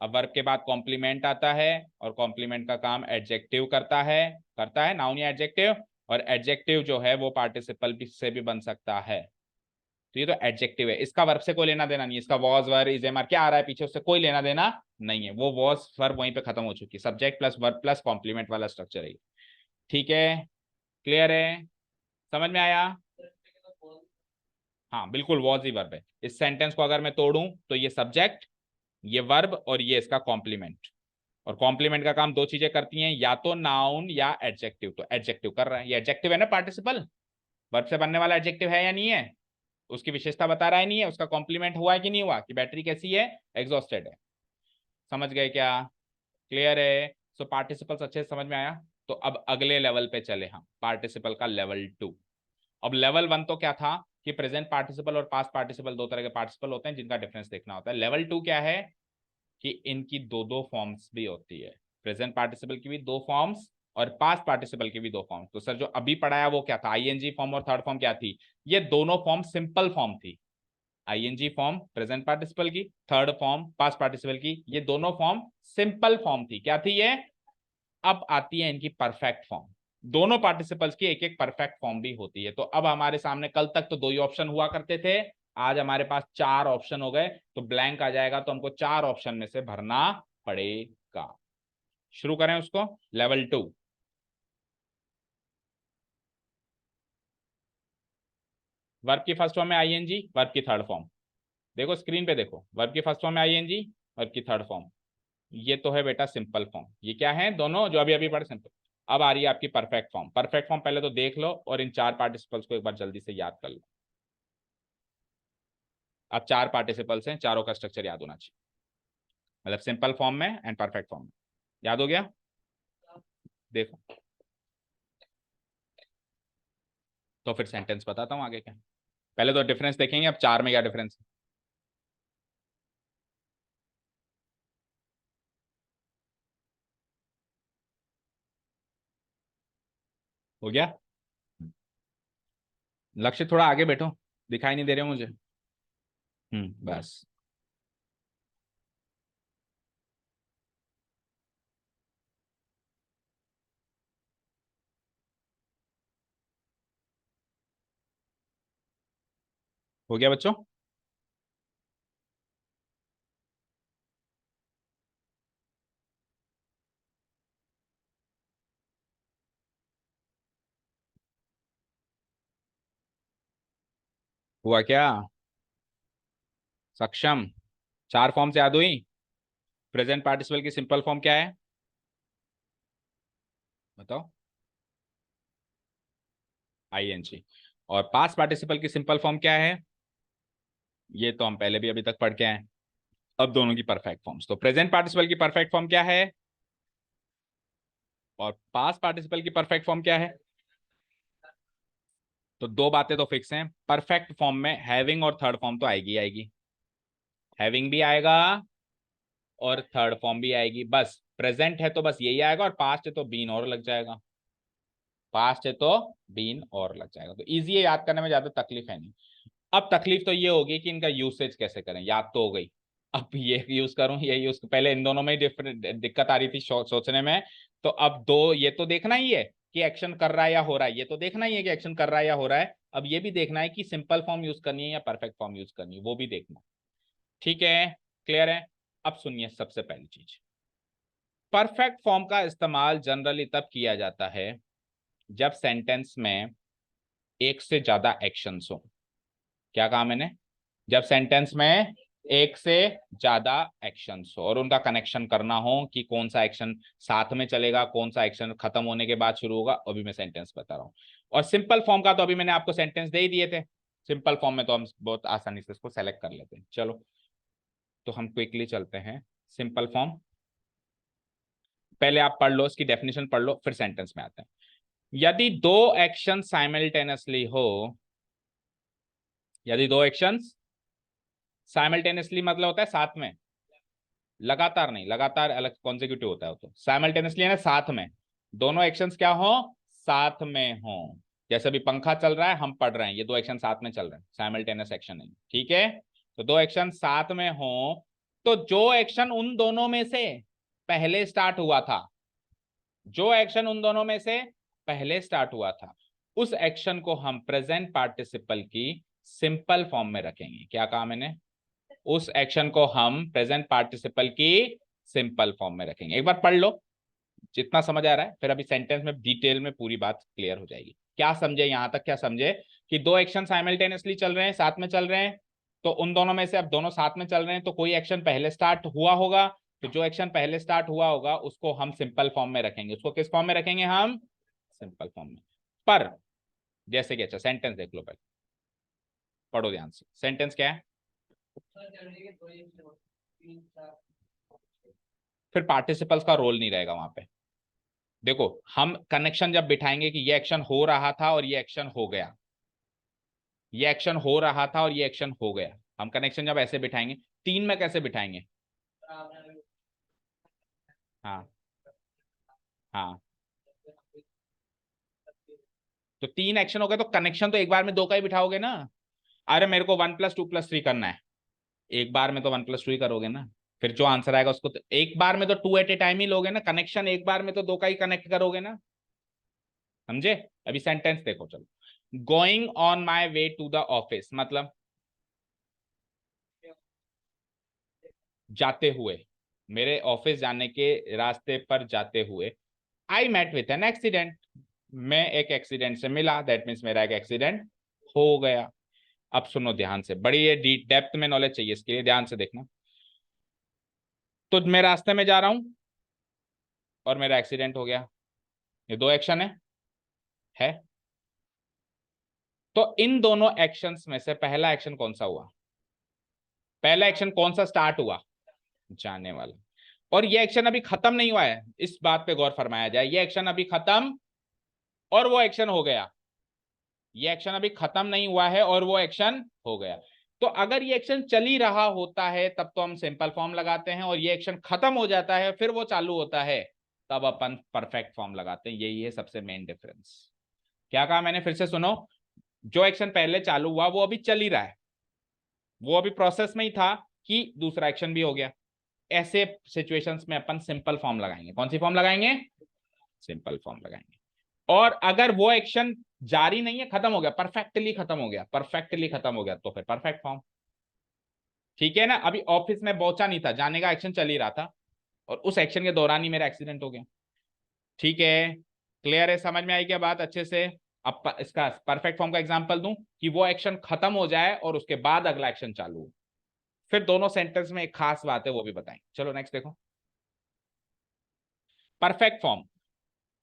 अब वर्ब के बाद कॉम्प्लीमेंट आता है, और कॉम्प्लीमेंट का काम एडजेक्टिव करता है नाउन या एडजेक्टिव। और एडजेक्टिव जो है वो पार्टिसिपल से भी बन सकता है। तो ये तो एडजेक्टिव है, इसका वर्ब से कोई लेना देना नहीं है। इसका was verb is am are क्या आ रहा है पीछे, उससे कोई लेना देना नहीं है। वो वॉज वर्ब वहीं पे खत्म हो चुकी है, subject plus verb plus complement वाला स्ट्रक्चर है। ठीक है, क्लियर है, समझ में आया। हाँ बिल्कुल, वॉज ही वर्ब है। इस सेंटेंस को अगर मैं तोड़ूं तो ये सब्जेक्ट, ये वर्ब, और ये इसका कॉम्प्लीमेंट। और कॉम्प्लीमेंट का काम दो चीजें करती हैं, या तो नाउन या एडजेक्टिव। तो एडजेक्टिव कर रहा है, ये एडजेक्टिव है ना, पार्टिसिपल वर्ब से बनने वाला एडजेक्टिव है या नहीं है, उसकी विशेषता बता रहा है नहीं है, उसका कॉम्प्लीमेंट हुआ है कि नहीं हुआ, कि बैटरी कैसी है, एग्जॉस्टेड है। समझ गए क्या, क्लियर है। सो पार्टिसिपल्स अच्छे से समझ में आया। तो अब अगले लेवल पे चले हम, पार्टिसिपल का लेवल 2। अब लेवल 1 तो क्या था, कि प्रेजेंट पार्टिसिपल और पास्ट पार्टिसिपल दो तरह के पार्टिसिपल होते हैं जिनका डिफरेंस देखना होता है। लेवल 2 क्या है, कि इनकी दो दो फॉर्म्स भी होती है। प्रेजेंट पार्टिसिपल की भी दो फॉर्म्स और पास्ट पार्टिसिपल की भी दो फॉर्म्स। तो सर जो अभी पढ़ाया वो क्या था, आईएनजी फॉर्म और थर्ड फॉर्म क्या थी, ये दोनों फॉर्म सिंपल फॉर्म थी। आईएनजी फॉर्म प्रेजेंट पार्टिसिपल की, थर्ड फॉर्म पास्ट पार्टिसिपल की, ये दोनों फॉर्म सिंपल फॉर्म थी। क्या थी ये, अब आती है इनकी परफेक्ट फॉर्म। दोनों पार्टिसिपल्स की एक एक परफेक्ट फॉर्म भी होती है। तो अब हमारे सामने, कल तक तो दो ही ऑप्शन हुआ करते थे, आज हमारे पास चार ऑप्शन हो गए। तो ब्लैंक आ जाएगा, तो हमको चार ऑप्शन में से भरना पड़ेगा। शुरू करें उसको, लेवल 2। वर्ब की फर्स्ट फॉर्म में आईएनजी, वर्ब की थर्ड फॉर्म। देखो स्क्रीन पे देखो, वर्ब की फर्स्ट फॉर्म में आईएनजी, वर्ब की थर्ड फॉर्म। ये तो है बेटा सिंपल फॉर्म। ये क्या है, दोनों जो अभी अभी पढ़े सिंपल। अब आ रही है आपकी परफेक्ट फॉर्म। परफेक्ट फॉर्म पहले तो देख लो, और इन चार पार्टिसिपल्स को एक बार जल्दी से याद कर लो। अब चार पार्टिसिपल्स हैं, चारों का स्ट्रक्चर याद होना चाहिए, मतलब सिंपल फॉर्म में एंड परफेक्ट फॉर्म में। याद हो गया, देखो। तो फिर सेंटेंस बताता हूँ आगे क्या। पहले तो डिफरेंस देखेंगे, अब चार में क्या डिफरेंस है। हो गया, लक्ष्य थोड़ा आगे बैठो, दिखाई नहीं दे रहे हो मुझे। बस। हो गया बच्चों। हुआ क्या, सक्षम। चार फॉर्म से याद हुई। प्रेजेंट पार्टिसिपल की सिंपल फॉर्म क्या है, बताओ, आईएनजी। और पास्ट पार्टिसिपल की सिंपल फॉर्म क्या है, ये तो हम पहले भी अभी तक पढ़ के आए। अब दोनों की परफेक्ट फॉर्म्स, तो प्रेजेंट पार्टिसिपल की परफेक्ट फॉर्म क्या है, और पास्ट पार्टिसिपल की परफेक्ट फॉर्म क्या है। तो दो बातें तो फिक्स हैं, परफेक्ट फॉर्म में हैविंग और थर्ड फॉर्म तो आएगी आएगी, हैविंग भी आएगा और थर्ड फॉर्म भी आएगी। बस प्रेजेंट है तो बस यही आएगा, और पास्ट है तो बीन और लग जाएगा। पास्ट है तो बीन और लग जाएगा। तो इजी है, याद करने में ज्यादा तकलीफ है नहीं। अब तकलीफ तो ये होगी कि इनका यूसेज कैसे करें, याद तो हो गई। अब ये यूज करूं, ये यूज, पहले इन दोनों में ही डिफरेंट दिक्कत आ रही थी सोचने में। तो अब दो, ये तो देखना ही है कि एक्शन कर रहा है या हो रहा है, ये तो देखना ही है कि एक्शन कर रहा है या हो रहा है। अब ये भी देखना है कि सिंपल फॉर्म यूज करनी है या परफेक्ट फॉर्म यूज करनी है, वो भी देखना। ठीक है, क्लियर है। अब सुनिए, सबसे पहली चीज, परफेक्ट फॉर्म का इस्तेमाल जनरली तब किया जाता है जब सेंटेंस में एक से ज्यादा एक्शंस हो। क्या कहा मैंने, जब सेंटेंस में एक से ज्यादा एक्शंस हो और उनका कनेक्शन करना हो कि कौन सा एक्शन साथ में चलेगा, कौन सा एक्शन खत्म होने के बाद शुरू होगा। अभी मैं सेंटेंस बता रहा हूं। और सिंपल फॉर्म का तो अभी मैंने आपको सेंटेंस दे ही दिए थे। सिंपल फॉर्म में तो हम बहुत आसानी से इसको सेलेक्ट कर लेते हैं। चलो, तो हम क्विकली चलते हैं सिंपल फॉर्म। पहले आप पढ़ लो, इसकी डेफिनेशन पढ़ लो, फिर सेंटेंस में आते हैं। यदि दो एक्शन साइमल्टेनियसली हो, यदि दो एक्शंस साइमल्टेनियसली मतलब होता है साथ में, लगातार नहीं, लगातार अलग कॉन्जिक्यूटिव होता है। तो साइमल्टेनियसली है ना, साथ में, दोनों एक्शंस क्या हो, साथ में हो, जैसे अभी पंखा चल रहा है, हम पढ़ रहे हैं, ये दो एक्शन साथ में चल रहे हैं, साइमल्टेनियस एक्शन है, ठीक है। तो दो एक्शन साथ में हो तो जो एक्शन उन दोनों में से पहले स्टार्ट हुआ था, जो एक्शन उन दोनों में से पहले स्टार्ट हुआ था, उस एक्शन को हम प्रेजेंट पार्टिसिपल की सिंपल फॉर्म में रखेंगे। क्या कहा मैंने? उस एक्शन को हम प्रेजेंट पार्टिसिपल की सिंपल फॉर्म में रखेंगे। एक बार पढ़ लो, जितना समझ आ रहा है, फिर अभी सेंटेंस में डिटेल में पूरी बात क्लियर हो जाएगी। क्या समझे यहां तक? क्या समझे कि दो एक्शन साइमल्टेनियसली चल रहे हैं, साथ में चल रहे हैं, तो उन दोनों में से अब दोनों साथ में चल रहे हैं तो कोई एक्शन पहले स्टार्ट हुआ होगा, तो जो एक्शन पहले स्टार्ट हुआ होगा उसको हम सिंपल फॉर्म में रखेंगे। उसको किस फॉर्म में रखेंगे? हम सिंपल फॉर्म में। पर जैसे कि, अच्छा सेंटेंस देख लो, पहले पढ़ो ध्यान से, सेंटेंस क्या है? फिर पार्टिसिपल्स का रोल नहीं रहेगा वहां पे। देखो, हम कनेक्शन जब बिठाएंगे कि ये एक्शन हो रहा था और ये एक्शन हो गया, ये एक्शन हो रहा था और ये एक्शन हो गया, हम कनेक्शन जब ऐसे बिठाएंगे, तीन में कैसे बिठाएंगे? हाँ हाँ, तो तीन एक्शन हो गए तो कनेक्शन तो एक बार में दो का ही बिठाओगे ना। अरे मेरे को 1+2+3 करना है, एक बार में तो 1+2 ही करोगे ना। फिर जो आंसर आएगा उसको तो एक बार में तो 2 एट ए टाइम ही लोगे ना, कनेक्शन एक बार में तो दो का ही कनेक्ट करोगे ना। समझे? अभी सेंटेंस देखो, चलो। Going on my way to the office मतलब जाते हुए, मेरे ऑफिस जाने के रास्ते पर जाते हुए, I met with an accident, मैं एक एक्सीडेंट से मिला, दैट मीन्स मेरा एक एक्सीडेंट हो गया। अब सुनो ध्यान से, बड़ी ये डेप्थ में नॉलेज चाहिए, इसके लिए ध्यान से देखना। तो मैं रास्ते में जा रहा हूं और मेरा एक्सीडेंट हो गया, ये दो एक्शन है। तो इन दोनों एक्शंस में से पहला एक्शन कौन सा हुआ? पहला एक्शन कौन सा स्टार्ट हुआ? जाने वाला। और ये एक्शन अभी खत्म नहीं हुआ है, इस बात पे गौर फरमाया जाए, ये एक्शन अभी खत्म और वो एक्शन हो गया। ये एक्शन अभी खत्म नहीं हुआ है और वो एक्शन हो गया। तो अगर ये एक्शन चल ही रहा होता है तब तो हम सिंपल फॉर्म लगाते हैं, और ये एक्शन खत्म हो जाता है फिर वो चालू होता है तब अपन परफेक्ट फॉर्म लगाते हैं। यही है सबसे मेन डिफरेंस। क्या कहा मैंने? फिर से सुनो। जो एक्शन पहले चालू हुआ वो अभी चल ही रहा है, वो अभी प्रोसेस में ही था कि दूसरा एक्शन भी हो गया, ऐसे सिचुएशंस में अपन सिंपल फॉर्म लगाएंगे। कौन सी फॉर्म लगाएंगे? सिंपल फॉर्म लगाएंगे। और अगर वो एक्शन जारी नहीं है, खत्म हो गया, परफेक्टली खत्म हो गया, परफेक्टली खत्म हो गया, तो फिर परफेक्ट फॉर्म। ठीक है ना? अभी ऑफिस में पहुंचा नहीं था, जाने का एक्शन चल ही रहा था और उस एक्शन के दौरान ही मेरा एक्सीडेंट हो गया। ठीक है, क्लियर है? समझ में आई क्या बात अच्छे से? अब इसका परफेक्ट फॉर्म का एग्जांपल दूं कि वो एक्शन खत्म हो जाए और उसके बाद अगला एक्शन चालू हो। फिर दोनों सेंटेंस में एक खास बात है वो भी बताएं। चलो नेक्स्ट देखो। परफेक्ट फॉर्म,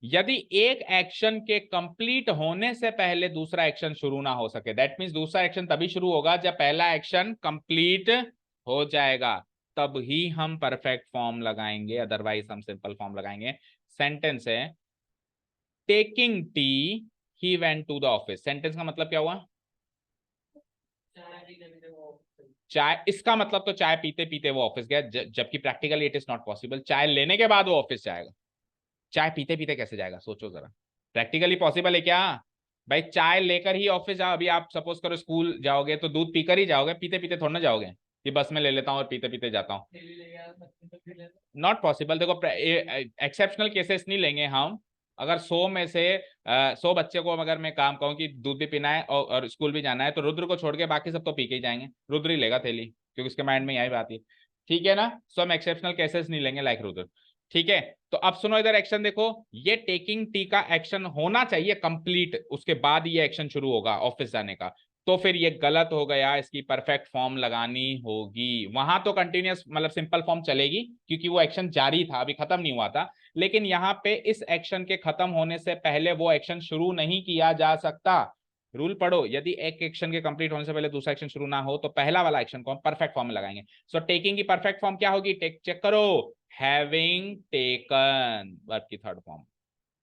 यदि एक एक्शन के कंप्लीट होने से पहले दूसरा एक्शन शुरू ना हो सके, दैट मींस दूसरा एक्शन तभी शुरू होगा जब पहला एक्शन कंप्लीट हो जाएगा, तब ही हम परफेक्ट फॉर्म लगाएंगे, अदरवाइज हम सिंपल फॉर्म लगाएंगे। सेंटेंस है taking tea he went to the office. Sentence का मतलब क्या हुआ? चाय, इसका मतलब तो चाय पीते पीते वो ऑफिस गया, जबकि practically it is not possible. चाय लेने के बाद वो ऑफिस जाएगा, चाय पीते पीते कैसे जाएगा? सोचो जरा, प्रैक्टिकली पॉसिबल है क्या? भाई चाय लेकर ही ऑफिस जाओ। अभी आप सपोज करो स्कूल जाओगे तो दूध पीकर ही जाओगे, पीते पीते थोड़ा ना जाओगे कि बस में ले लेता हूँ और पीते पीते जाता हूँ। Not possible. देखो, एक्सेप्शनल केसेस नहीं लेंगे हम। अगर 100 में से 100 बच्चे को अगर मैं काम कहूँ कि दूध भी पीना है और स्कूल भी जाना है, तो रुद्र को छोड़ के बाकी सब तो पी के ही जाएंगे, रुद्र ही लेगा थैली, क्योंकि उसके माइंड में यही बात है। ठीक है ना? सो हम एक्सेप्शनल केसेस नहीं लेंगे लाइक रुद्र। ठीक है, तो अब सुनो इधर एक्शन देखो, ये टेकिंग टी का एक्शन होना चाहिए कंप्लीट, उसके बाद ये एक्शन शुरू होगा ऑफिस जाने का, तो फिर ये गलत हो गया, इसकी परफेक्ट फॉर्म लगानी होगी। वहां तो कंटिन्यूअस मतलब सिंपल फॉर्म चलेगी क्योंकि वो एक्शन जारी था, अभी खत्म नहीं हुआ था, लेकिन यहाँ पे इस एक्शन के खत्म होने से पहले वो एक्शन शुरू नहीं किया जा सकता। रूल पढ़ो, यदि एक एक्शन के कंप्लीट होने से पहले दूसरा एक्शन शुरू ना हो तो पहला वाला एक्शन को हम परफेक्ट फॉर्म में लगाएंगे। सो टेकिंग की परफेक्ट फॉर्म क्या होगी? टेक चेक करो, हैविंग टेकन, वर्ब की थर्ड फॉर्म।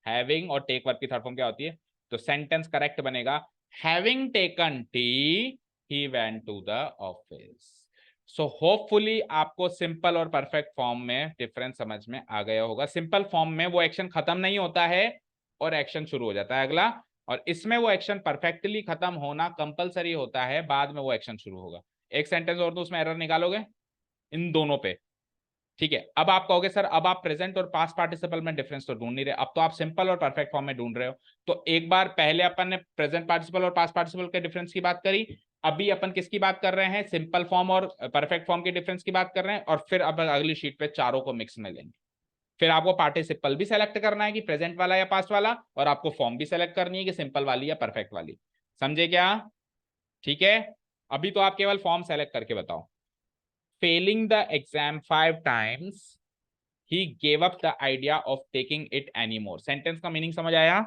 हैविंग और टेक वर्ब की थर्ड फॉर्म क्या होती है? तो सेंटेंस करेक्ट बनेगा having taken tea he went to the office. So hopefully आपको सिंपल और परफेक्ट फॉर्म में डिफरेंस समझ में आ गया होगा। सिंपल फॉर्म में वो एक्शन खत्म नहीं होता है और एक्शन शुरू हो जाता है अगला, और इसमें वो एक्शन परफेक्टली खत्म होना कंपलसरी होता है, बाद में वो एक्शन शुरू होगा। एक सेंटेंस और तो उसमें एरर निकालोगे इन दोनों पे, ठीक है। अब आप कहोगे सर अब आप प्रेजेंट और पास्ट पार्टिसिपल में डिफरेंस तो ढूंढ नहीं रहे, अब तो आप सिंपल और परफेक्ट फॉर्म में ढूंढ रहे हो। तो एक बार पहले अपन ने प्रेजेंट पार्टिसिपल और पास्ट पार्टिसिपल के डिफरेंस की बात करी, अभी अपन किसकी बात कर रहे हैं, सिंपल फॉर्म और परफेक्ट फॉर्म के डिफरेंस की बात कर रहे हैं, और फिर अब अगली शीट पे चारों को मिक्स में लेंगे। फिर आपको पार्टिसिपल भी सेलेक्ट करना है कि प्रेजेंट वाला या पास्ट वाला, और आपको फॉर्म भी सेलेक्ट करनी है कि सिंपल वाली या परफेक्ट वाली। समझे क्या? ठीक है। अभी तो आप केवल फॉर्म सेलेक्ट करके बताओ। Failing the exam 5 times he gave up the idea of taking it anymore। Sentence का मीनिंग समझ आया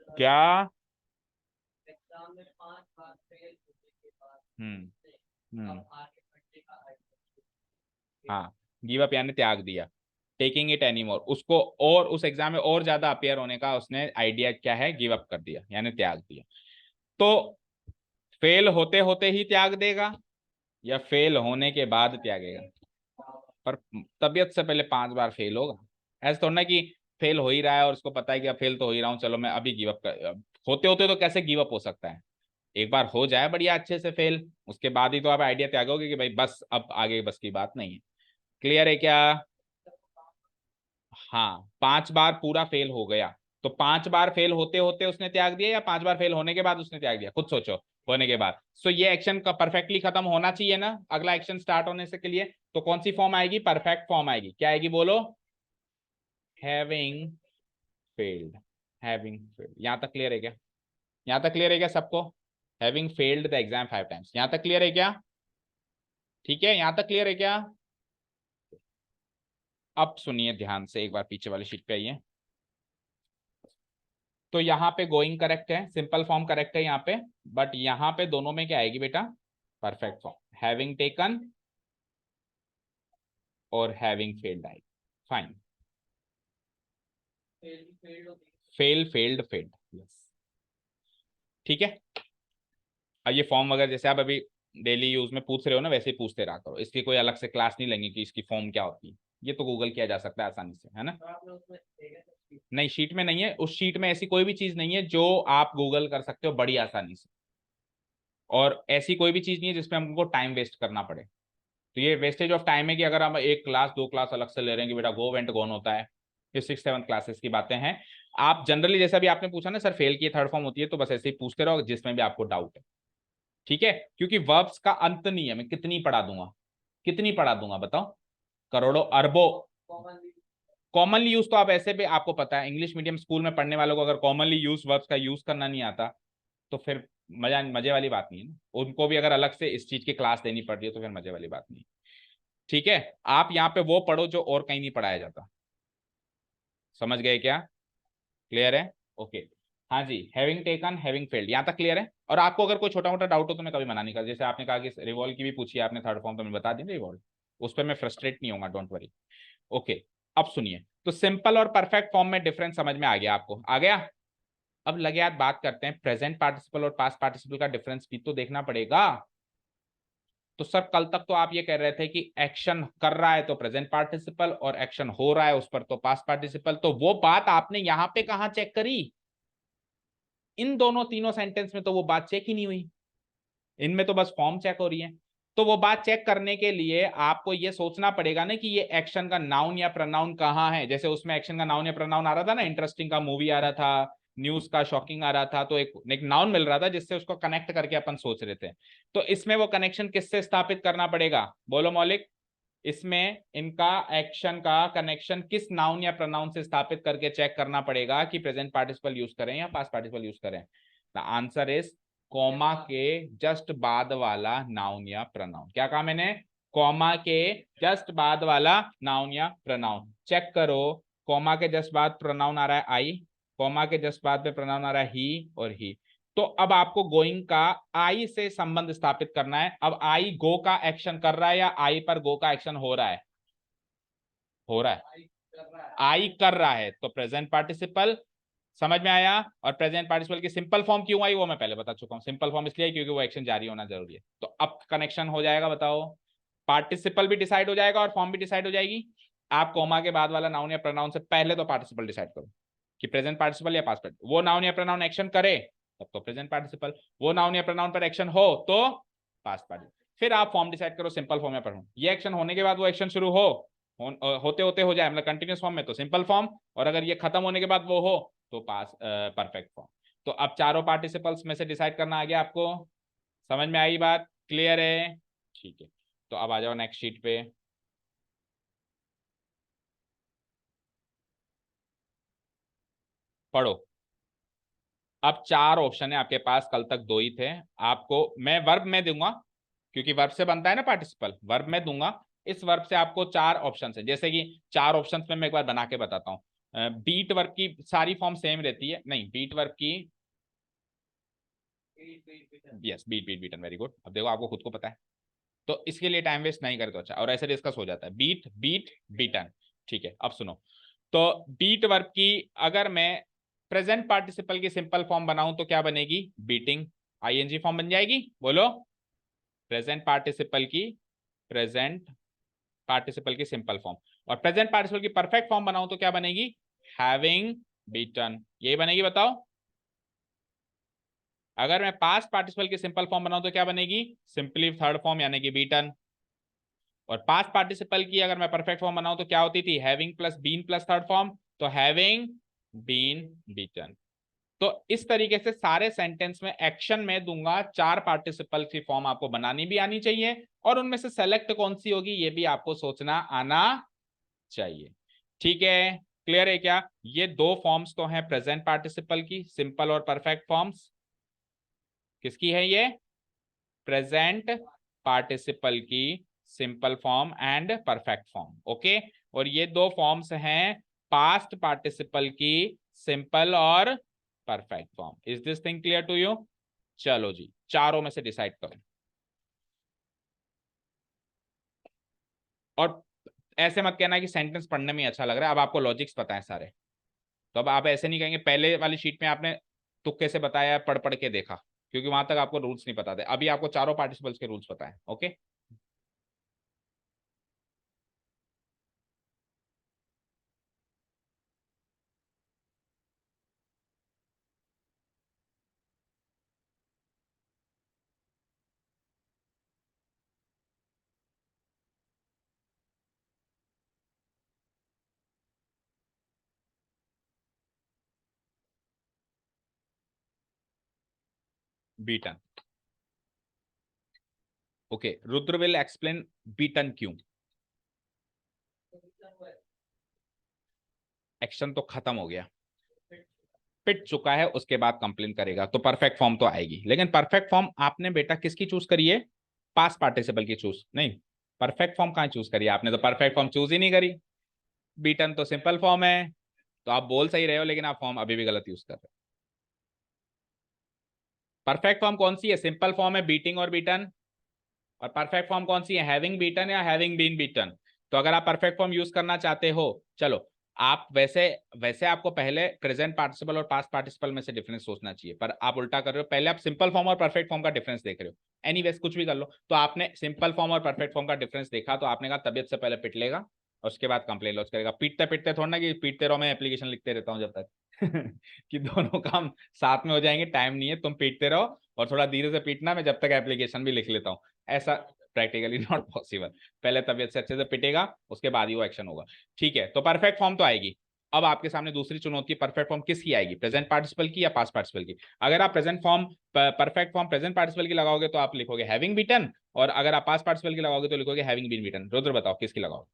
क्या? हम्म हाँ, गिव अप यानी त्याग दिया, टेकिंग इट एनीमोर उसको, और उस एग्जाम में और ज्यादा अपियर होने का उसने आइडिया क्या है, गिव अप कर दिया यानी त्याग दिया। तो फेल होते होते ही त्याग देगा या फेल होने के बाद त्यागेगा? पर तबीयत से पहले 5 बार फेल होगा, ऐसा थोड़ा ना कि फेल हो ही रहा है और उसको पता है कि अब फेल तो हो ही रहा हूँ, चलो मैं अभी गिव अप कर, होते होते तो कैसे गिव अप हो सकता है? एक बार हो जाए बढ़िया अच्छे से फेल, उसके बाद ही तो आप आइडिया त्यागोगे कि भाई बस अब आगे बस की बात नहीं है। क्लियर है क्या? हाँ, 5 बार पूरा फेल हो गया, तो 5 बार फेल होते होते उसने त्याग दिया या 5 बार फेल होने के बाद उसने त्याग दिया, खुद सोचो। होने के बाद, सो ये एक्शन का परफेक्टली खत्म होना चाहिए ना अगला एक्शन स्टार्ट होने से के लिए, तो कौन सी फॉर्म आएगी, परफेक्ट फॉर्म आएगी। क्या आएगी बोलो? Having failed. हैविंग फेल्ड, यहां तक क्लियर है क्या? यहां तक क्लियर है क्या सबको? Having failed the exam 5 times, यहां तक क्लियर है क्या? ठीक है, यहां तक क्लियर है क्या? अब सुनिए ध्यान से, एक बार पीछे वाली शीट पे आइए। तो यहाँ पे गोइंग करेक्ट है, सिंपल फॉर्म करेक्ट है यहाँ पे, बट यहाँ पे दोनों में क्या आएगी बेटा, परफेक्ट फॉर्म। हैविंग टेकन और हैविंग फेल्ड आएगी। फाइन। Failed failed, yes. ठीक है। अब ये फॉर्म वगैरह जैसे आप अभी डेली यूज में पूछ रहे हो ना, वैसे ही पूछते रहा करो, इसकी कोई अलग से क्लास नहीं लेंगे कि इसकी फॉर्म क्या होती है, ये तो गूगल किया जा सकता है आसानी से, है ना? नहीं, शीट में नहीं है, उस शीट में ऐसी कोई भी चीज नहीं है जो आप गूगल कर सकते हो बड़ी आसानी से, और ऐसी कोई भी चीज नहीं है जिसपे हमको टाइम वेस्ट करना पड़े। तो ये वेस्टेज ऑफ टाइम है कि अगर हम एक क्लास 2 क्लास अलग से ले रहे हैं कि बेटा गो वेंट गोन होता है, ये 6-7 क्लासेस की बातें हैं। आप जनरली जैसा भी आपने पूछा ना सर फेल की थर्ड फॉर्म होती है, तो बस ऐसे ही पूछते रहो जिसमें भी आपको डाउट है। ठीक है, क्योंकि वर्ब्स का अंत नहीं है, मैं कितनी पढ़ा दूंगा, कितनी पढ़ा दूंगा बताओ, करोड़ों अरबों। कॉमनली यूज तो आप ऐसे भी आपको पता है, इंग्लिश मीडियम स्कूल में पढ़ने वालों को अगर कॉमनली यूज वर्ब्स का यूज करना नहीं आता तो फिर मजे वाली बात नहीं है ना, उनको भी अगर अलग से इस चीज की क्लास देनी पड़ती है तो फिर मजे वाली बात नहीं। ठीक है, आप यहाँ पे वो पढ़ो जो और कहीं नहीं पढ़ाया जाता। समझ गए क्या? क्लियर है? ओके। हाँ जी, हैविंग टेकन हैविंग फेल्ड, यहाँ तक क्लियर है। और आपको अगर कोई छोटा मोटा डाउट हो तो मैं कभी मना नहीं कर, जैसे आपने कहा कि रिवॉल्व की भी पूछी आपने थर्ड फॉर्म, तो मैं बता दी रिवॉल्व, उस पर मैं फ्रस्ट्रेट नहीं होगा, डोंट वरी। ओके। अब सुनिए, तो सिंपल और परफेक्ट फॉर्म में डिफरेंस समझ में आ गया आपको, आ गया? अब लगे यार बात करते हैं प्रेजेंट पार्टिसिपल और पास्ट पार्टिसिपल का डिफरेंस भी तो देखना पड़ेगा। तो सर कल तक तो आप ये कह रहे थे कि एक्शन कर रहा है तो प्रेजेंट पार्टिसिपल और एक्शन हो रहा है उस पर तो पास्ट पार्टिसिपल, तो वो बात आपने यहां पे कहां चेक करी? इन दोनों तीनों सेंटेंस में तो वो बात चेक ही नहीं हुई, इनमें तो बस फॉर्म चेक हो रही है। तो वो बात चेक करने के लिए आपको ये सोचना पड़ेगा ना कि ये एक्शन का नाउन या प्रोनाउन कहाँ है। जैसे उसमें एक्शन का नाउन या प्रोनाउन आ रहा था ना, इंटरेस्टिंग का मूवी आ रहा था, न्यूज का शॉकिंग आ रहा था, तो एक नाउन मिल रहा था जिससे उसको कनेक्ट करके अपन सोच रहे थे। तो इसमें वो कनेक्शन किससे स्थापित करना पड़ेगा, बोलो मौलिक? इसमें इनका एक्शन का कनेक्शन किस नाउन या प्रोनाउन से स्थापित करके चेक करना पड़ेगा कि प्रेजेंट पार्टिसिपल यूज करें या पास्ट पार्टिसिपल यूज करें। द आंसर इज कॉमा के जस्ट बाद वाला नाउन या प्रोनाउन। क्या कहा मैंने? कॉमा के जस्ट बाद वाला नाउन या प्रोनाउन। चेक करो, कॉमा के जस्ट बाद प्रोनाउन आ रहा है आई, कॉमा के जस्ट बाद में प्रोनाउन आ रहा है ही और ही। तो अब आपको गोइंग का आई से संबंध स्थापित करना है। अब आई गो का एक्शन कर रहा है या आई पर गो का एक्शन हो रहा है? हो रहा है, आई कर रहा है, तो प्रेजेंट पार्टिसिपल। समझ में आया? और प्रेजेंट पार्टिसिपल की सिंपल फॉर्म क्यों आई वो मैं पहले बता चुका हूं, सिंपल फॉर्म इसलिए क्योंकि वो एक्शन जारी होना जरूरी है। तो अब कनेक्शन हो जाएगा, बताओ? पार्टिसिपल भी डिसाइड हो जाएगा और फॉर्म भी डिसाइड हो जाएगी। आप कोमा के बाद वाला नाउन या प्रोनाउन से पहले तो पार्टिसिपल डिसाइड करो। कि प्रेजेंट पार्टिसिपल या पास्ट पार्टिसिपल, वो नाउन या प्रोनाउन एक्शन करे तब तो प्रेजेंट पार्टिसिपल, वो नाउन या प्रोनाउन पर एक्शन हो तो पास्ट पार्टिसिपल। फिर आप फॉर्म डिसाइड करो सिंपल फॉर्म या परफेक्ट। ये एक्शन होने के बाद वो एक्शन शुरू होते होते हो जाए, मतलब कंटिन्यूस फॉर्म में तो सिंपल फॉर्म, और अगर ये खत्म होने के बाद वो हो तो पास परफेक्ट फॉर्म। तो अब चारों पार्टिसिपल्स में से डिसाइड करना आ गया आपको, समझ में आई बात, क्लियर है? ठीक है, तो अब आ जाओ नेक्स्ट शीट पे। पढ़ो। अब चार ऑप्शन है आपके पास, कल तक दो ही थे। आपको मैं वर्ब में दूंगा, क्योंकि वर्ब से बनता है ना पार्टिसिपल, वर्ब में दूंगा। इस वर्ब से आपको चार ऑप्शन है, जैसे कि चार ऑप्शन में मैं एक बार बना के बताता हूँ। बीट वर्ब की सारी फॉर्म सेम रहती है, नहीं बीट वर्ब की, yes beat beat beaten, very good. अब देखो आपको खुद को पता है, तो इसके लिए टाइम वेस्ट नहीं करे तो अच्छा, और ऐसे डिस्कस हो जाता है, बीट बीट बीटन। ठीक है, अब सुनो। तो बीट वर्ब की अगर मैं प्रेजेंट पार्टिसिपल की सिंपल फॉर्म बनाऊं तो क्या बनेगी? बीटिंग, आईएनजी फॉर्म बन जाएगी, बोलो। प्रेजेंट पार्टिसिपल की, प्रेजेंट पार्टिसिपल की सिंपल फॉर्म। और प्रेजेंट पार्टिसिपल की परफेक्ट फॉर्म बनाऊं तो क्या बनेगी? हैविंग बीटन, यही बनेगी, बताओ। अगर मैं पास्ट पार्टिसिपल की सिंपल फॉर्म बनाऊं तो क्या बनेगी? सिंपली थर्ड फॉर्म यानी कि बीटन। और पास्ट पार्टिसिपल की अगर मैं परफेक्ट फॉर्म बनाऊं तो क्या होती थी? Having plus been plus third form, तो हैविंग बीन बीटन। तो इस तरीके से सारे सेंटेंस में एक्शन में दूंगा, चार पार्टिसिपल की फॉर्म आपको बनानी भी आनी चाहिए, और उनमें से सेलेक्ट कौन सी होगी ये भी आपको सोचना आना चाहिए। ठीक है, क्लियर है क्या? ये दो फॉर्म्स तो हैं प्रेजेंट पार्टिसिपल की, सिंपल और परफेक्ट फॉर्म्स। किसकी है ये? प्रेजेंट पार्टिसिपल की simple form and perfect form, okay. और ये दो फॉर्म्स हैं पास्ट पार्टिसिपल की सिंपल और perfect form. Is this thing clear to you? चलो जी, चारों में से डिसाइड करो। और ऐसे मत कहना कि सेंटेंस पढ़ने में अच्छा लग रहा है, अब आपको लॉजिक्स पता है सारे, तो अब आप ऐसे नहीं कहेंगे पहले वाली शीट में आपने तुक्के से बताया, पढ़ पढ़ के देखा, क्योंकि वहां तक आपको रूल्स नहीं पता थे, अभी आपको चारों पार्टिसिपल्स के रूल्स पता है, okay. Beaten, okay. Rudra will explain beaten क्यों। एक्शन तो खत्म हो गया, पिट चुका है, उसके बाद कंप्लेन करेगा तो परफेक्ट फॉर्म तो आएगी, लेकिन परफेक्ट फॉर्म आपने बेटा किसकी चूज करी है? पास्ट पार्टिसिपल की चूज नहीं, परफेक्ट फॉर्म कहाँ चूज करी है आपने? तो परफेक्ट फॉर्म चूज ही नहीं करी। बीटन तो सिंपल फॉर्म है, तो आप बोल सही रहे हो, लेकिन आप फॉर्म अभी भी गलत यूज कर रहे हो। परफेक्ट फॉर्म कौन सी है? सिंपल फॉर्म है बीटिंग और बीटन। और परफेक्ट फॉर्म कौन सी है? हैविंग बीटन या हैविंग बीन बीटन। तो अगर आप परफेक्ट फॉर्म यूज करना चाहते हो, चलो आप वैसे वैसे आपको पहले प्रेजेंट पार्टिसिपल और पास्ट पार्टिसिपल में से डिफरेंस सोचना चाहिए, पर आप उल्टा कर रहे हो, पहले आप सिंपल फॉर्म और परफेक्ट फॉर्म का डिफरेंस देख रहे हो। एनीवेज कुछ भी कर लो, तो आपने सिंपल फॉर्म और परफेक्ट फॉर्म का डिफरेंस देखा, तो आपने कहा तबियत से पहले पिट लेगा और उसके बाद कंप्लेन लॉन्च करेगा। पीटते पीटते थोड़ा ना कि पीटते रहो, मैं एप्लीकेशन लिखते रहता हूँ जब तक कि दोनों काम साथ में हो जाएंगे, टाइम नहीं है, तुम पीटते रहो और थोड़ा धीरे से पीटना, मैं जब तक एप्लीकेशन भी लिख लेता हूँ। ऐसा प्रैक्टिकली नॉट पॉसिबल, पहले तबियत से अच्छे से पिटेगा, उसके बाद ही वो एक्शन होगा। ठीक है, तो परफेक्ट फॉर्म तो आएगी। अब आपके सामने दूसरी चुनौती, परफेक्ट फॉर्म किसकी आएगी? प्रेजेंट पार्टिसिपल की या पास्ट पार्टिसिपल की? अगर आप present form perfect form present participle की लगाओगे तो आप लिखोगे हैविंग बीटन, और अगर आप पास्ट पार्टिसिपल की लगाओगे तो लिखोगे हैविंग बीन बीटन। रुद्र बताओ किसकी लगाओ?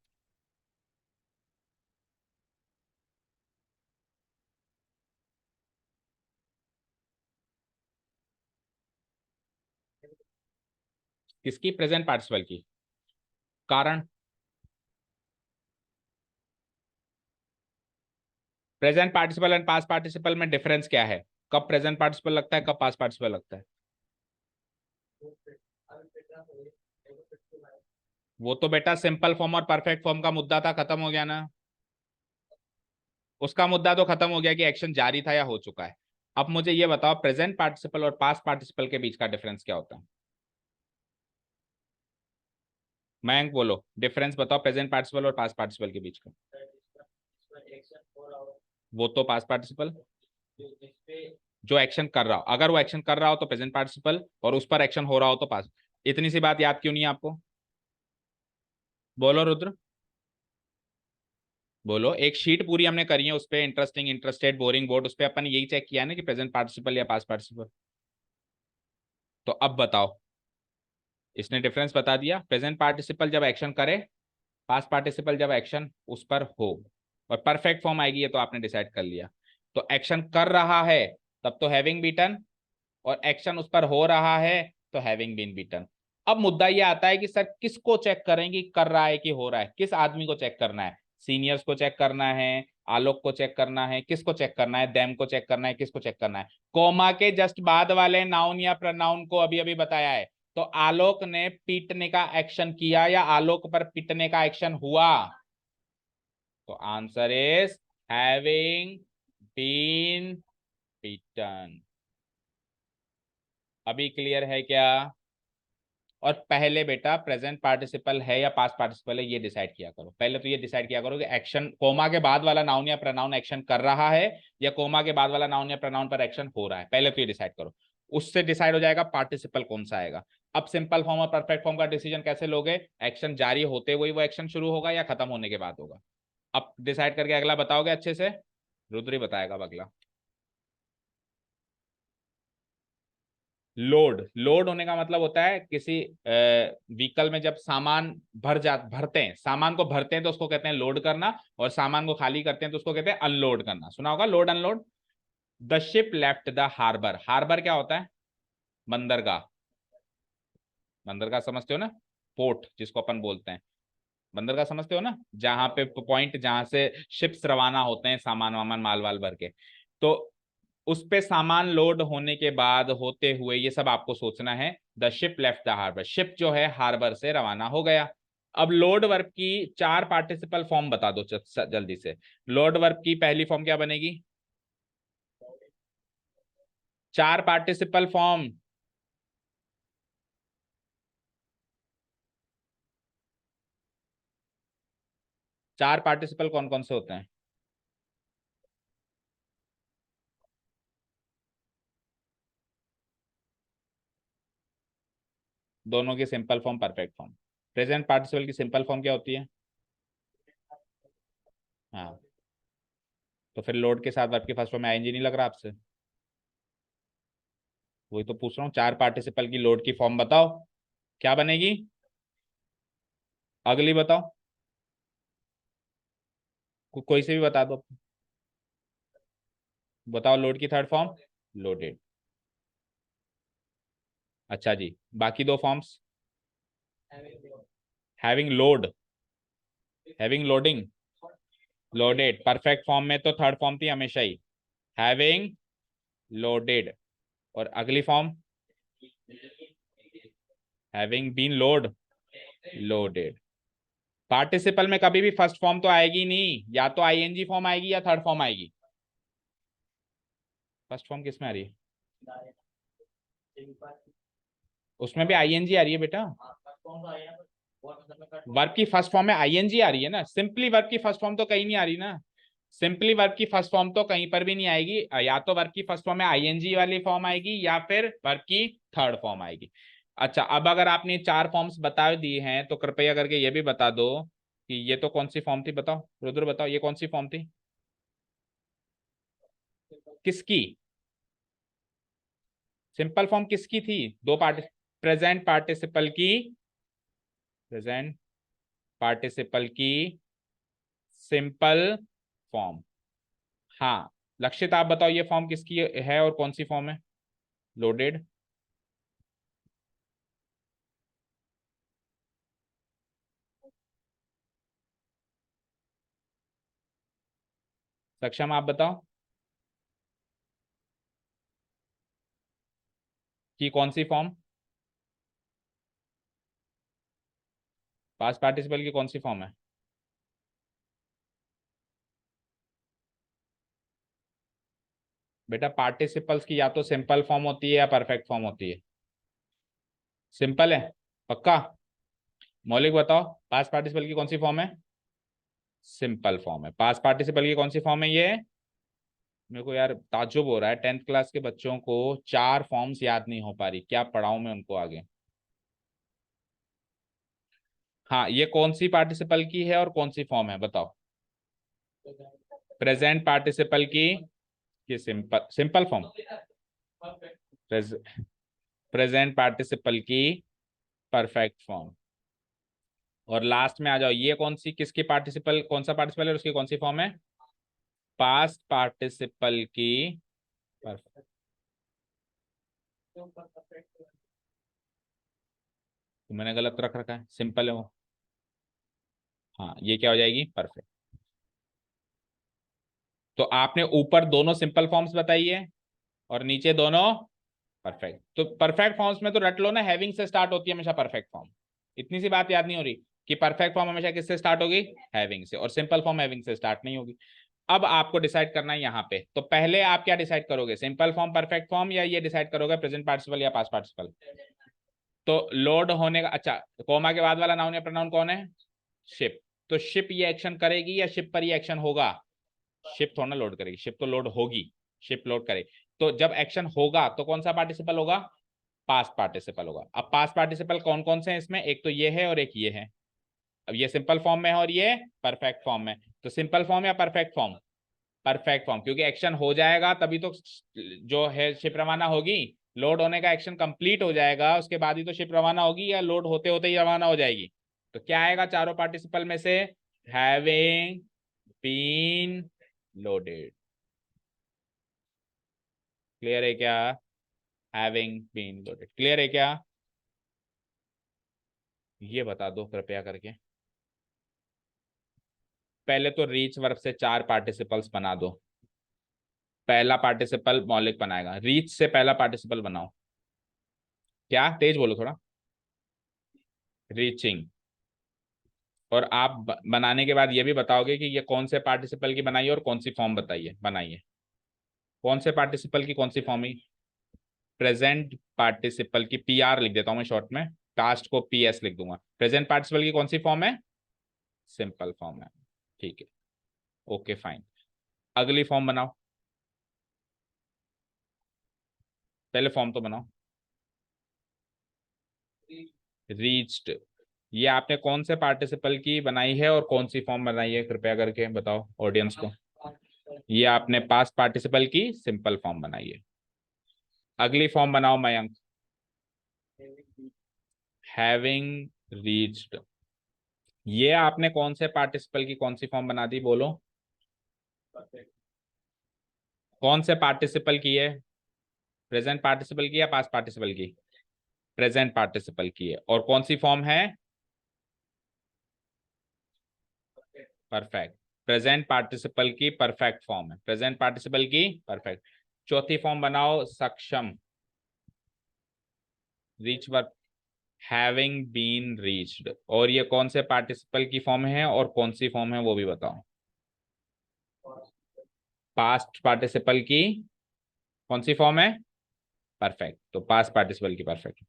किसकी? प्रेजेंट पार्टिसिपल की। कारण? Present participle and past participle में डिफरेंस क्या है? कब प्रेजेंट पार्टिसिपल लगता है, कब पास्ट पार्टिसिपल लगता है? वो तो बेटा सिंपल फॉर्म और परफेक्ट फॉर्म का मुद्दा था, खत्म हो गया ना। उसका मुद्दा तो खत्म हो गया कि एक्शन जारी था या हो चुका है। अब मुझे ये बताओ प्रेजेंट पार्टिसिपल और पास्ट पार्टिसिपल के बीच का डिफरेंस क्या होता है? मयंक बोलो, डिफरेंस बताओ प्रेजेंट पार्टिसिपल और पास्ट पार्टिसिपल के बीच का। वो तो पास्ट पार्टिसिपल। जो एक्शन कर रहा हो, अगर वो एक्शन कर रहा हो तो प्रेजेंट पार्टिसिपल, और उस पर एक्शन हो रहा हो तो पास्ट। इतनी सी बात याद क्यों नहीं है आपको? बोलो रुद्र, बोलो। एक शीट पूरी हमने करी है, उस पे इंटरेस्टिंग, इंटरेस्टेड, बोरिंग, बोर्ड, उस पे अपन यही चेक किया है ना कि प्रेजेंट पार्टिसिपल या पास्ट पार्टिसिपल। तो अब बताओ, इसने डिफरेंस बता दिया। प्रेजेंट पार्टिसिपल जब एक्शन करे, पास्ट पार्टिसिपल जब एक्शन उस पर हो, और परफेक्ट फॉर्म आएगी, ये तो आपने डिसाइड कर लिया। तो एक्शन कर रहा है तब तो हैविंग बीटन, और एक्शन उस पर हो रहा है तो हैविंग बीन बीटन। अब मुद्दा ये आता है कि सर किसको चेक करेंगे, कर रहा है कि हो रहा है? किस आदमी को चेक करना है? सीनियर्स को चेक करना है, आलोक को चेक करना है, किसको चेक करना है? देम को चेक करना है, किसको चेक करना है? कोमा के जस्ट बाद वाले नाउन या प्रोनाउन को अभी अभी बताया है। तो आलोक ने पीटने का एक्शन किया या आलोक पर पीटने का एक्शन हुआ? तो answer is having been beaten. अभी क्लियर है क्या? और पहले बेटा प्रेजेंट पार्टिसिपल है या पास्ट पार्टिसिपल है ये डिसाइड किया करो। पहले तो ये डिसाइड किया करो कि एक्शन कोमा के बाद वाला नाउन या प्रोनाउन एक्शन कर रहा है, या कोमा के बाद वाला नाउन या प्रोनाउन पर एक्शन हो रहा है। पहले तो ये डिसाइड करो, उससे डिसाइड हो जाएगा पार्टिसिपल कौन सा आएगा। अब सिंपल फॉर्म और परफेक्ट फॉर्म का डिसीजन कैसे लोगे? एक्शन जारी होते हुए वो एक्शन शुरू होगा या खत्म होने के बाद होगा? अब डिसाइड करके अगला बताओगे अच्छे से? रुद्री बताएगा अब अगला। लोड, लोड होने का मतलब होता है किसी व्हीकल में जब सामान भरते हैं, सामान को भरते हैं तो उसको कहते हैं लोड करना, और सामान को खाली करते हैं तो उसको कहते हैं अनलोड करना। सुना होगा load unload. The ship left the harbour. Harbour क्या होता है? बंदरगाह। बंदरगाह समझते हो ना? पोर्ट जिसको अपन बोलते हैं, बंदरगाह समझते हो ना? जहां पे पॉइंट जहां से शिप्स रवाना होते हैं सामान वामान माल वाल भर के। तो उस पे सामान लोड होने के बाद, होते हुए, ये सब आपको सोचना है। The ship left the harbour, ship जो है हार्बर से रवाना हो गया। अब लोड वर्ब की चार पार्टिसिपल फॉर्म बता दो जल्दी से। लोड वर्ब की पहली फॉर्म क्या बनेगी? चार पार्टिसिपल फॉर्म। चार पार्टिसिपल कौन कौन से होते हैं? दोनों की simple form, perfect form. Present participle की सिंपल फॉर्म क्या होती है? हाँ, तो फिर लोड के साथ वर्ब की फर्स्ट फॉर्म में आईएनजी नहीं लग रहा आपसे? वही तो पूछ रहा हूँ, चार पार्टिसिपल की लोड की फॉर्म बताओ, क्या बनेगी? अगली बताओ, कोई से भी बता दो। बताओ लोड की थर्ड फॉर्म। लोडेड। अच्छा जी, बाकी दो forms. Having load, having loading, loaded. Perfect form में तो थर्ड फॉर्म थी हमेशा ही, हैविंग लोडेड। और अगली form having been loaded. Participle में कभी भी फर्स्ट फॉर्म तो आएगी नहीं, या तो आईएनजी फॉर्म आएगी या थर्ड फॉर्म आएगी। फर्स्ट फॉर्म किस में आ रही है? उसमें भी आईएनजी आ रही है बेटा। वर्ब की फर्स्ट फॉर्म में आईएनजी आ रही है ना। सिंपली वर्ब की फर्स्ट फॉर्म तो कहीं नहीं आ रही ना। सिंपली वर्ब की फर्स्ट फॉर्म तो कहीं पर भी नहीं आएगी। या तो वर्ब की फर्स्ट फॉर्म में आईएनजी वाली फॉर्म आएगी, या फिर वर्ब की थर्ड फॉर्म आएगी। अच्छा, अब अगर आपने चार फॉर्म्स बता दिए हैं तो कृपया करके ये भी बता दो कि ये तो कौन सी फॉर्म थी? बताओ रुद्र, बताओ ये कौन सी फॉर्म थी? किसकी? सिंपल फॉर्म किसकी थी? दो पार्ट, प्रेजेंट पार्टिसिपल की, प्रेजेंट पार्टिसिपल की सिंपल फॉर्म। हाँ, लक्षित आप बताओ ये फॉर्म किसकी है और कौन सी फॉर्म है? लोडेड। सक्षम आप बताओ कि कौन सी फॉर्म? पास्ट पार्टिसिपल की कौन सी फॉर्म है? बेटा पार्टिसिपल्स की या तो सिंपल फॉर्म होती है या परफेक्ट फॉर्म होती है। सिंपल है पक्का? मौलिक बताओ, पास्ट पार्टिसिपल की कौन सी फॉर्म है? सिंपल फॉर्म है। पास्ट पार्टिसिपल की कौन सी फॉर्म है ये? मेरे को यार ताज्जुब हो रहा है, 10th क्लास के बच्चों को 4 फॉर्म्स याद नहीं हो पा रही, क्या पढ़ाऊं मैं उनको आगे। हाँ, ये कौन सी पार्टिसिपल की है और कौन सी फॉर्म है बताओ। प्रेजेंट पार्टिसिपल की simple simple form, present participle की परफेक्ट फॉर्म। और लास्ट में आ जाओ, ये कौन सी किसकी पार्टिसिपल, कौन सा पार्टिसिपल है और उसकी कौन सी फॉर्म है। पास्ट पार्टिसिपल की परफेक्ट। तो मैंने गलत रख रखा है, सिंपल है वो। हाँ, ये क्या हो जाएगी, परफेक्ट। तो आपने ऊपर दोनों सिंपल फॉर्म्स बताई है और नीचे दोनों परफेक्ट। तो परफेक्ट फॉर्म्स में तो रट लो ना, हैविंग से स्टार्ट होती है हमेशा परफेक्ट फॉर्म। इतनी सी बात याद नहीं हो रही कि परफेक्ट फॉर्म हमेशा किससे स्टार्ट होगी, हैविंग से, और सिंपल फॉर्म हैविंग से स्टार्ट नहीं होगी। अब आपको डिसाइड करना है यहाँ पे, तो पहले आप क्या डिसाइड करोगे, सिंपल फॉर्म परफेक्ट फॉर्म, या ये डिसाइड करोगे प्रेजेंट पार्टिसिपल या पास्ट पार्टिसिपल। तो लोड होने का, अच्छा, कोमा के बाद वाला नाउन या प्रोनाउन कौन है, शिप। तो शिप ये एक्शन करेगी या शिप पर ये एक्शन होगा, शिप थोड़ा ना लोड करेगी, शिप तो लोड होगी, शिप लोड करे। तो जब एक्शन होगा तो कौन सा पार्टिसिपल होगा, पास्ट पार्टिसिपल होगा। अब पास्ट पार्टिसिपल कौन कौन से हैं इसमें, एक तो ये है और एक ये है। अब ये सिंपल फॉर्म में है और ये परफेक्ट फॉर्म में, तो सिंपल फॉर्म या परफेक्ट फॉर्म, परफेक्ट फॉर्म, क्योंकि एक्शन हो जाएगा तभी तो जो है शिप रवाना होगी। लोड होने का एक्शन कंप्लीट हो जाएगा उसके बाद ही तो शिप रवाना होगी, या लोड होते होते ही रवाना हो जाएगी। तो क्या आएगा चारों पार्टिसिपल में से, हैविंग बीन लोडेड। क्लियर है क्या, हैविंग बीन लोडेड, क्लियर है क्या, ये बता दो कृपया करके। पहले तो रीच वर्ब से 4 पार्टिसिपल्स बना दो। पहला पार्टिसिपल मौलिक बनाएगा, रीच से पहला पार्टिसिपल बनाओ। क्या, तेज बोलो थोड़ा। रीचिंग। और आप बनाने के बाद ये भी बताओगे कि ये कौन से पार्टिसिपल की बनाई है और कौन सी फॉर्म बताइए बनाइए, कौन से पार्टिसिपल की कौन सी फॉर्म है। प्रेजेंट पार्टिसिपल की पीआर लिख देता हूं मैं शॉर्ट में, कास्ट को पीएस लिख दूंगा। प्रेजेंट पार्टिसिपल की कौन सी फॉर्म है, सिंपल फॉर्म है, ठीक है, ओके फाइन। अगली फॉर्म बनाओ, पहले फॉर्म तो बनाओ। रीच्ड, ये आपने कौन से पार्टिसिपल की बनाई है और कौन सी फॉर्म बनाई है, कृपया करके बताओ ऑडियंस को। ये आपने पास्ट पार्टिसिपल की सिंपल फॉर्म बनाई है। अगली फॉर्म बनाओ मयंक, हैविंग रीच्ड, ये आपने कौन से पार्टिसिपल की कौन सी फॉर्म बना दी, बोलो। कौन से पार्टिसिपल की है, प्रेजेंट पार्टिसिपल की या पास्ट पार्टिसिपल की, प्रेजेंट पार्टिसिपल की है, और कौन सी फॉर्म है, परफेक्ट। प्रेजेंट पार्टिसिपल की परफेक्ट फॉर्म है, प्रेजेंट पार्टिसिपल की परफेक्ट। चौथी फॉर्म बनाओ सक्षम, reach verb, having been reached, और ये कौन से पार्टिसिपल की फॉर्म है और कौन सी फॉर्म है वो भी बताओ। पास्ट पार्टिसिपल की कौन सी फॉर्म है, परफेक्ट, तो पास्ट पार्टिसिपल की परफेक्ट।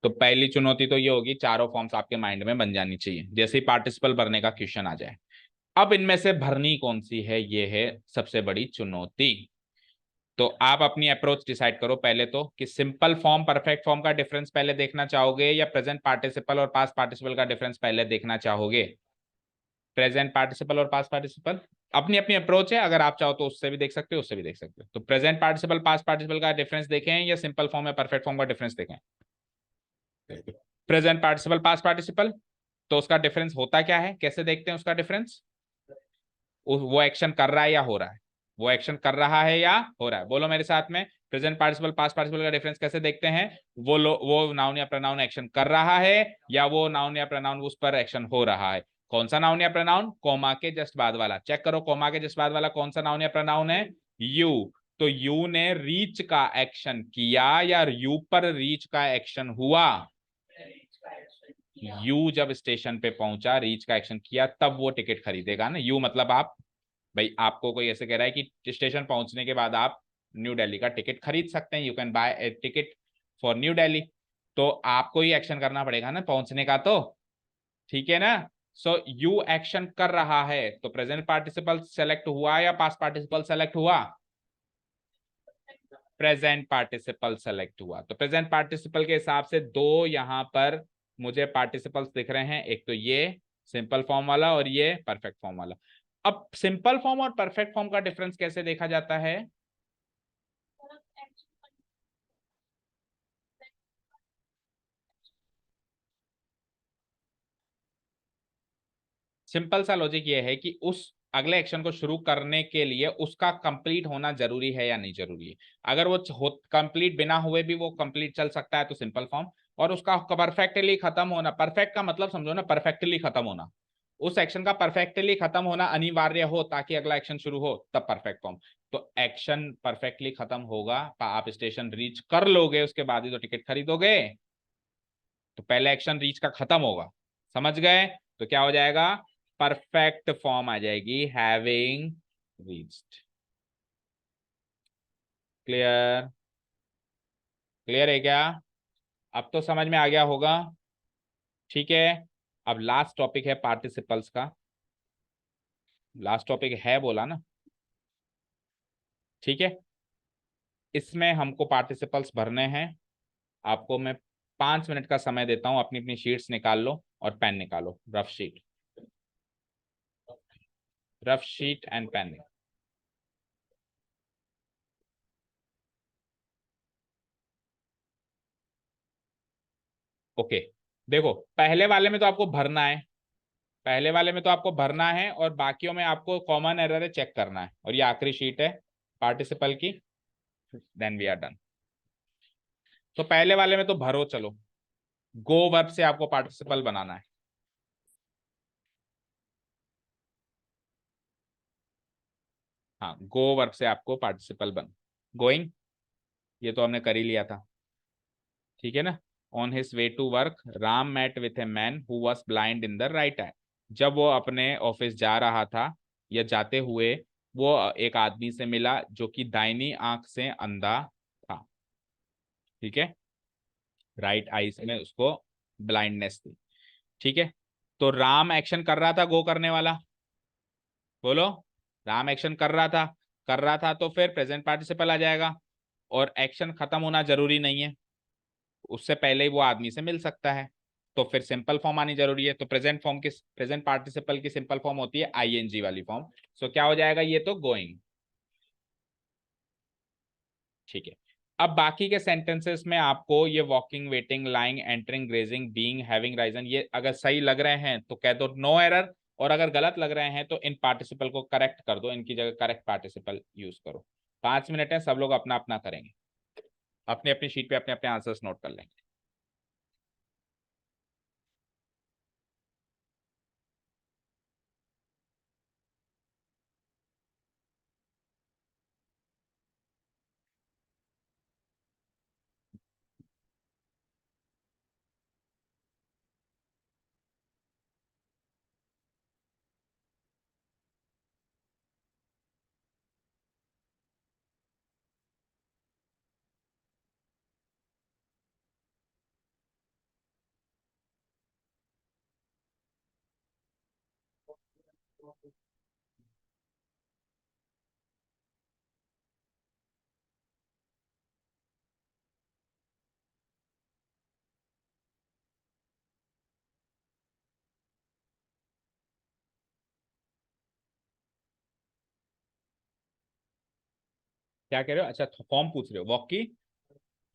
तो पहली चुनौती तो ये होगी, चारों फॉर्म्स आपके माइंड में बन जानी चाहिए जैसे ही पार्टिसिपल भरने का क्वेश्चन आ जाए। अब इनमें से भरनी कौन सी है, ये है सबसे बड़ी चुनौती। तो आप अपनी अप्रोच डिसाइड करो पहले तो, कि सिंपल फॉर्म परफेक्ट फॉर्म का डिफरेंस पहले देखना चाहोगे या प्रेजेंट पार्टिसिपल और पास्ट पार्टिसिपल का डिफरेंस पहले देखना चाहोगे। प्रेजेंट पार्टिसिपल और पास्ट पार्टिसिपल अपनी अपनी अप्रोच है, अगर आप चाहो तो उससे भी देख सकते हो, उससे भी देख सकते हो। तो प्रेजेंट पार्टिसिपल पास्ट पार्टिसिपल का डिफरेंस देखें या सिंपल फॉर्म या परफेक्ट फॉर्म का डिफरेंस देखें। प्रेजेंट पार्टिसिपल पास्ट पार्टिसिपल, तो उसका डिफरेंस होता क्या है, कैसे देखते हैं उसका डिफरेंस, वो एक्शन कर रहा है या हो रहा है, वो एक्शन कर रहा है या हो रहा है, बोलो मेरे साथ में। प्रेजेंट पार्टिसिपल पास्ट पार्टिसिपल का डिफरेंस कैसे देखते हैं, वो नाउन या प्रोनाउन एक्शन कर रहा है या वो नाउन या प्रोनाउन उस पर एक्शन हो रहा है। कौन सा नाउन या प्रोनाउन, कोमा के जस्ट बाद वाला, चेक करो कोमा के जस्ट बाद वाला कौन सा नाउन या प्रोनाउन है, यू। तो यू ने रीच का एक्शन किया या यू पर रीच का एक्शन हुआ, यू जब स्टेशन पे पहुंचा रीच का एक्शन किया तब वो टिकट खरीदेगा ना, यू मतलब आप। भाई आपको कोई ऐसे कह रहा है कि स्टेशन पहुंचने के बाद आप न्यू दिल्ली का टिकट खरीद सकते हैं, you can buy A ticket for new Delhi. तो आपको ही एक्शन करना पड़ेगा ना पहुंचने का तो, ठीक है ना। सो यू एक्शन कर रहा है, तो प्रेजेंट पार्टिसिपल सेलेक्ट हुआ या पास्ट पार्टिसिपल सेलेक्ट हुआ? प्रेजेंट पार्टिसिपल सेलेक्ट हुआ। तो प्रेजेंट पार्टिसिपल के हिसाब से दो यहां पर मुझे पार्टिसिपल्स दिख रहे हैं, एक तो ये सिंपल फॉर्म वाला और ये परफेक्ट फॉर्म वाला। अब सिंपल फॉर्म और परफेक्ट फॉर्म का डिफरेंस कैसे देखा जाता है? सिंपल सा लॉजिक ये है कि उस अगले एक्शन को शुरू करने के लिए उसका कंप्लीट होना जरूरी है या नहीं जरूरी है। अगर वो कंप्लीट बिना हुए भी वो कंप्लीट चल सकता है तो सिंपल फॉर्म, और उसका परफेक्टली खत्म होना, परफेक्ट का मतलब समझो ना, परफेक्टली खत्म होना, उस एक्शन का परफेक्टली खत्म होना अनिवार्य हो ताकि अगला एक्शन शुरू हो, तब परफेक्ट फॉर्म। तो एक्शन परफेक्टली खत्म होगा, आप स्टेशन रीच कर लोगे उसके बाद ही तो टिकट खरीदोगे। तो पहले एक्शन रीच का खत्म होगा, समझ गए? तो क्या हो जाएगा? परफेक्ट फॉर्म आ जाएगी, हैविंग रीच्ड। क्लियर? क्लियर है क्या? अब तो समझ में आ गया होगा। ठीक है, अब लास्ट टॉपिक है पार्टिसिपल्स का। लास्ट टॉपिक है बोला ना? ठीक है, इसमें हमको पार्टिसिपल्स भरने हैं। आपको मैं 5 मिनट का समय देता हूं, अपनी अपनी शीट्स निकाल लो और पेन निकालो, rough sheet, rough sheet and pen. Okay, देखो पहले वाले में तो आपको भरना है, पहले वाले में तो आपको भरना है और बाकियों में आपको कॉमन एरर है चेक करना है, और ये आखिरी शीट है पार्टिसिपल की, देन वी आर डन। तो पहले वाले में तो भरो, चलो गो वर्ब से आपको पार्टिसिपल बनाना है। हाँ, गो वर्ब से आपको पार्टिसिपल बन, गोइंग, ये तो हमने कर ही लिया था, ठीक है ना। On his way to work Ram met with a man who was blind in the right eye. जब वो अपने ऑफिस जा रहा था या जाते हुए वो एक आदमी से मिला जो कि दाहिनी आंख से अंधा था, ठीक है, राइट आईज में उसको ब्लाइंडनेस थी, ठीक है। तो राम एक्शन कर रहा था, गो करने वाला, बोलो। राम एक्शन कर रहा था, कर रहा था तो फिर प्रेजेंट पार्टिसिपल आ जाएगा, और एक्शन खत्म होना जरूरी नहीं है, उससे पहले ही वो आदमी से मिल सकता है, तो फिर सिंपल फॉर्म आनी जरूरी है। तो प्रेजेंट फॉर्म की, प्रेजेंट पार्टिसिपल की सिंपल फॉर्म होती है आईएनजी वाली फॉर्म। सो क्या हो जाएगा, ये तो गोइंग, ठीक है। अब बाकी के सेंटेंसेस में आपको ये walking, waiting, lying, entering, grazing, being, having Ryzen, ये अगर सही लग रहे हैं तो कह दो नो एरर, और अगर गलत लग रहे हैं तो इन पार्टिसिपल को करेक्ट कर दो, इनकी जगह करेक्ट पार्टिसिपल यूज करो। 5 मिनट है, सब लोग अपना अपना करेंगे, अपने अपनी शीट पे अपने अपने आंसर्स नोट कर लेंगे। क्या कह रहे हो? अच्छा, फॉर्म पूछ रहे हो, वॉक की,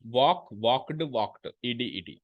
walk, walked, walked, ED ED.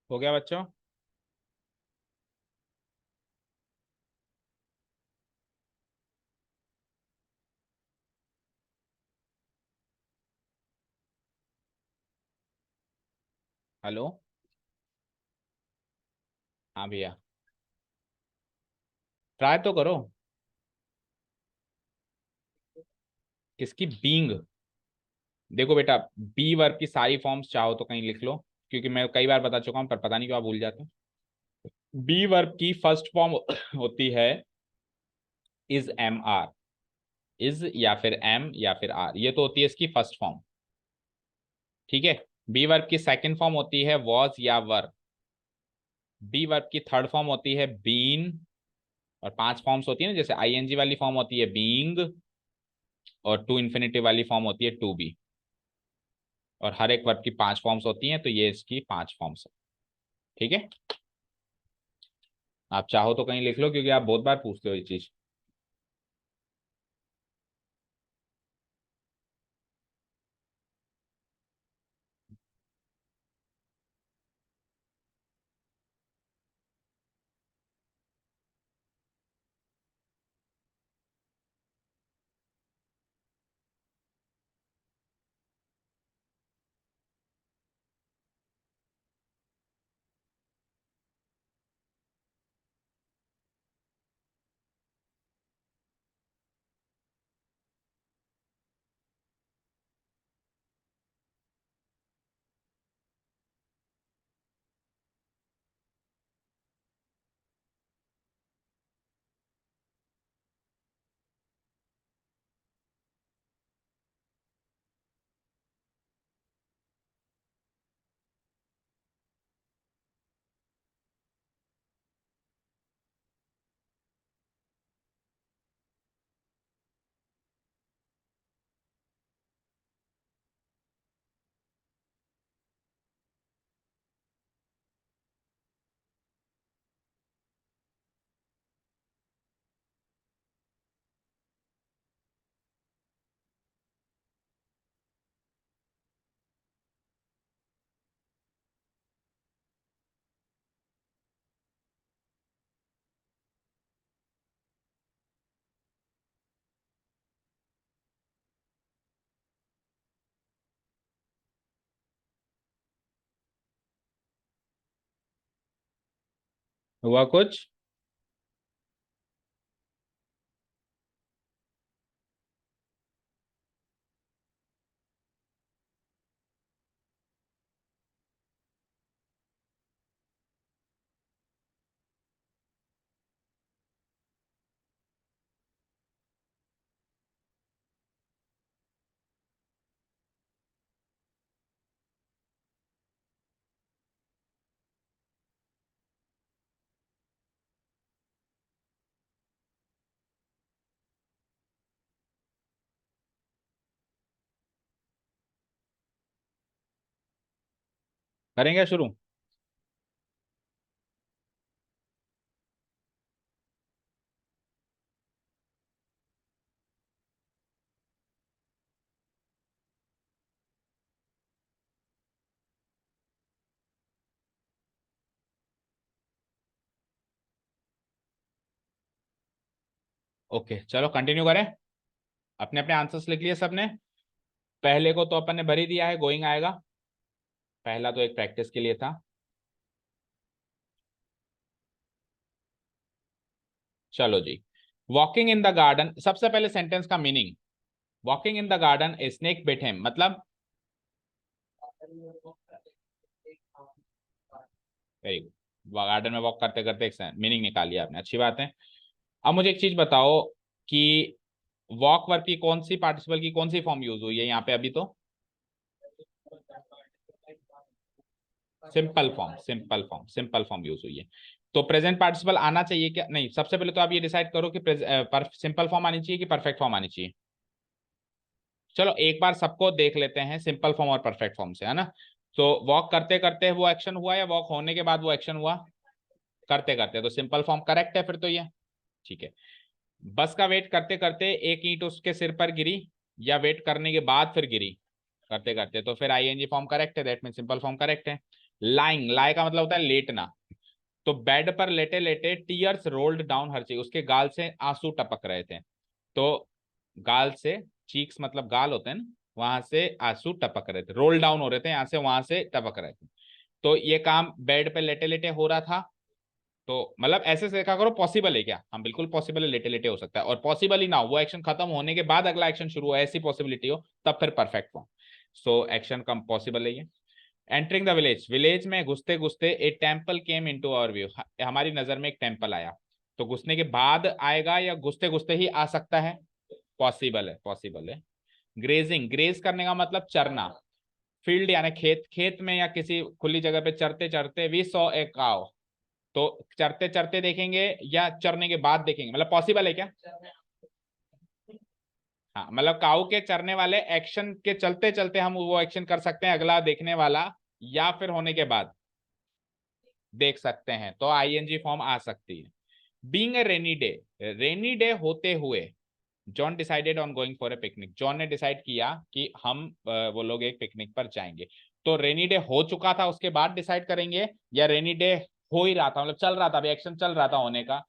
हो गया बच्चों? हेलो। हाँ भैया। ट्राई तो करो। किसकी? बीइंग। देखो बेटा, बी वर्ब की सारी फॉर्म्स चाहो तो कहीं लिख लो, क्योंकि मैं कई बार बता चुका हूं, पर पता नहीं क्यों आप भूल जाते हो। बी वर्ब की फर्स्ट फॉर्म होती है इज एम आर। इज या फिर एम या फिर आर, ये तो होती है इसकी फर्स्ट फॉर्म। ठीक है। बी वर्ब की सेकंड फॉर्म होती है वॉज या वर। बी वर्ब की थर्ड फॉर्म होती है बीन। और पांच फॉर्म्स होती है ना, जैसे आईएनजी वाली फॉर्म होती है बीइंग, और टू इन्फिनिटिव वाली फॉर्म होती है टू बी। और हर एक वर्ब की पांच फॉर्म्स होती हैं, तो ये इसकी पांच फॉर्म्स है। ठीक है। आप चाहो तो कहीं लिख लो, क्योंकि आप बहुत बार पूछते हो ये चीज। हुआ कुछ? करेंगे शुरू? ओके, चलो कंटिन्यू करें। अपने अपने आंसर्स लिख लिए सबने? पहले को तो अपन ने भर ही दिया है, गोइंग आएगा। पहला तो एक प्रैक्टिस के लिए था। चलो जी। वॉकिंग इन द गार्डन, सबसे पहले सेंटेंस का meaning. Walking in the garden a snake bit him, मतलब वेरी गुड, गार्डन में वॉक करते करते एक मीनिंग निकाल लिया आपने, अच्छी बात है। अब मुझे एक चीज बताओ कि वॉक वर्ब की कौन सी पार्टिसिपल की कौन सी फॉर्म यूज हुई है यहाँ पे अभी? तो simple form, simple form, simple form use हुई है। तो प्रेजेंट पार्टिसिपल आना चाहिए क्या? नहीं, सबसे पहले तो आप ये डिसाइड करो कि सिंपल फॉर्म आनी चाहिए कि परफेक्ट फॉर्म आनी चाहिए। चलो एक बार सबको देख लेते हैं सिंपल फॉर्म और परफेक्ट फॉर्म से, है ना। तो वॉक करते करते वो एक्शन हुआ या वॉक होने के बाद वो एक्शन हुआ? करते करते, तो सिंपल फॉर्म करेक्ट है फिर तो ये। ठीक है। बस का वेट करते करते एक ईंट उसके सिर पर गिरी, या वेट करने के बाद फिर गिरी? करते करते, तो फिर आईएनजी फॉर्म करेक्ट है, that mean simple form correct है। लाइंग, लाई का मतलब होता है लेटना। तो बेड पर लेटे लेटे टीयर्स रोल्ड डाउन हर चीज, उसके गाल से आंसू टपक रहे थे। तो गाल से, चीक्स मतलब गाल होते हैं ना, वहां से आंसू टपक रहे थे, रोल डाउन हो रहे थे, यहाँ से वहां से टपक रहे थे। तो ये काम बेड पे लेटे लेटे हो रहा था। तो मतलब ऐसे से देखा करो पॉसिबल है क्या, हम बिल्कुल पॉसिबल है, लेटे लेटे हो सकता है, और पॉसिबल ही ना हो, वो एक्शन खत्म होने के बाद अगला एक्शन शुरू हो, ऐसी पॉसिबिलिटी हो, तब फिर परफेक्ट फॉर्म। सो एक्शन कम पॉसिबल है ये। एंटरिंग द विलेज, विलेज में घुसते घुसते a temple came into our view, हमारी नजर में एक टेम्पल आया। तो घुसने के बाद आएगा या घुसते घुसते ही आ सकता है? पॉसिबल है, पॉसिबल है। ग्रेजिंग, ग्रेज करने का मतलब चरना, फील्ड यानी खेत, खेत में या किसी खुली जगह पे चरते चरते, वी सॉ ए काउ, तो चरते चरते देखेंगे या चरने के बाद देखेंगे, मतलब पॉसिबल है क्या? हाँ, मतलब काऊ के चरने वाले एक्शन के चलते चलते हम वो एक्शन कर सकते हैं, अगला देखने वाला, या फिर होने के बाद देख सकते हैं, तो आईएनजी फॉर्म आ सकती है। Being a rainy day, rainy day होते हुए John decided on going for a picnic, John ने डिसाइड किया कि हम वो लोग एक पिकनिक पर जाएंगे। तो रेनी डे हो चुका था उसके बाद डिसाइड करेंगे, या रेनी डे हो ही रहा था, मतलब चल रहा था, अभी एक्शन चल रहा था होने का,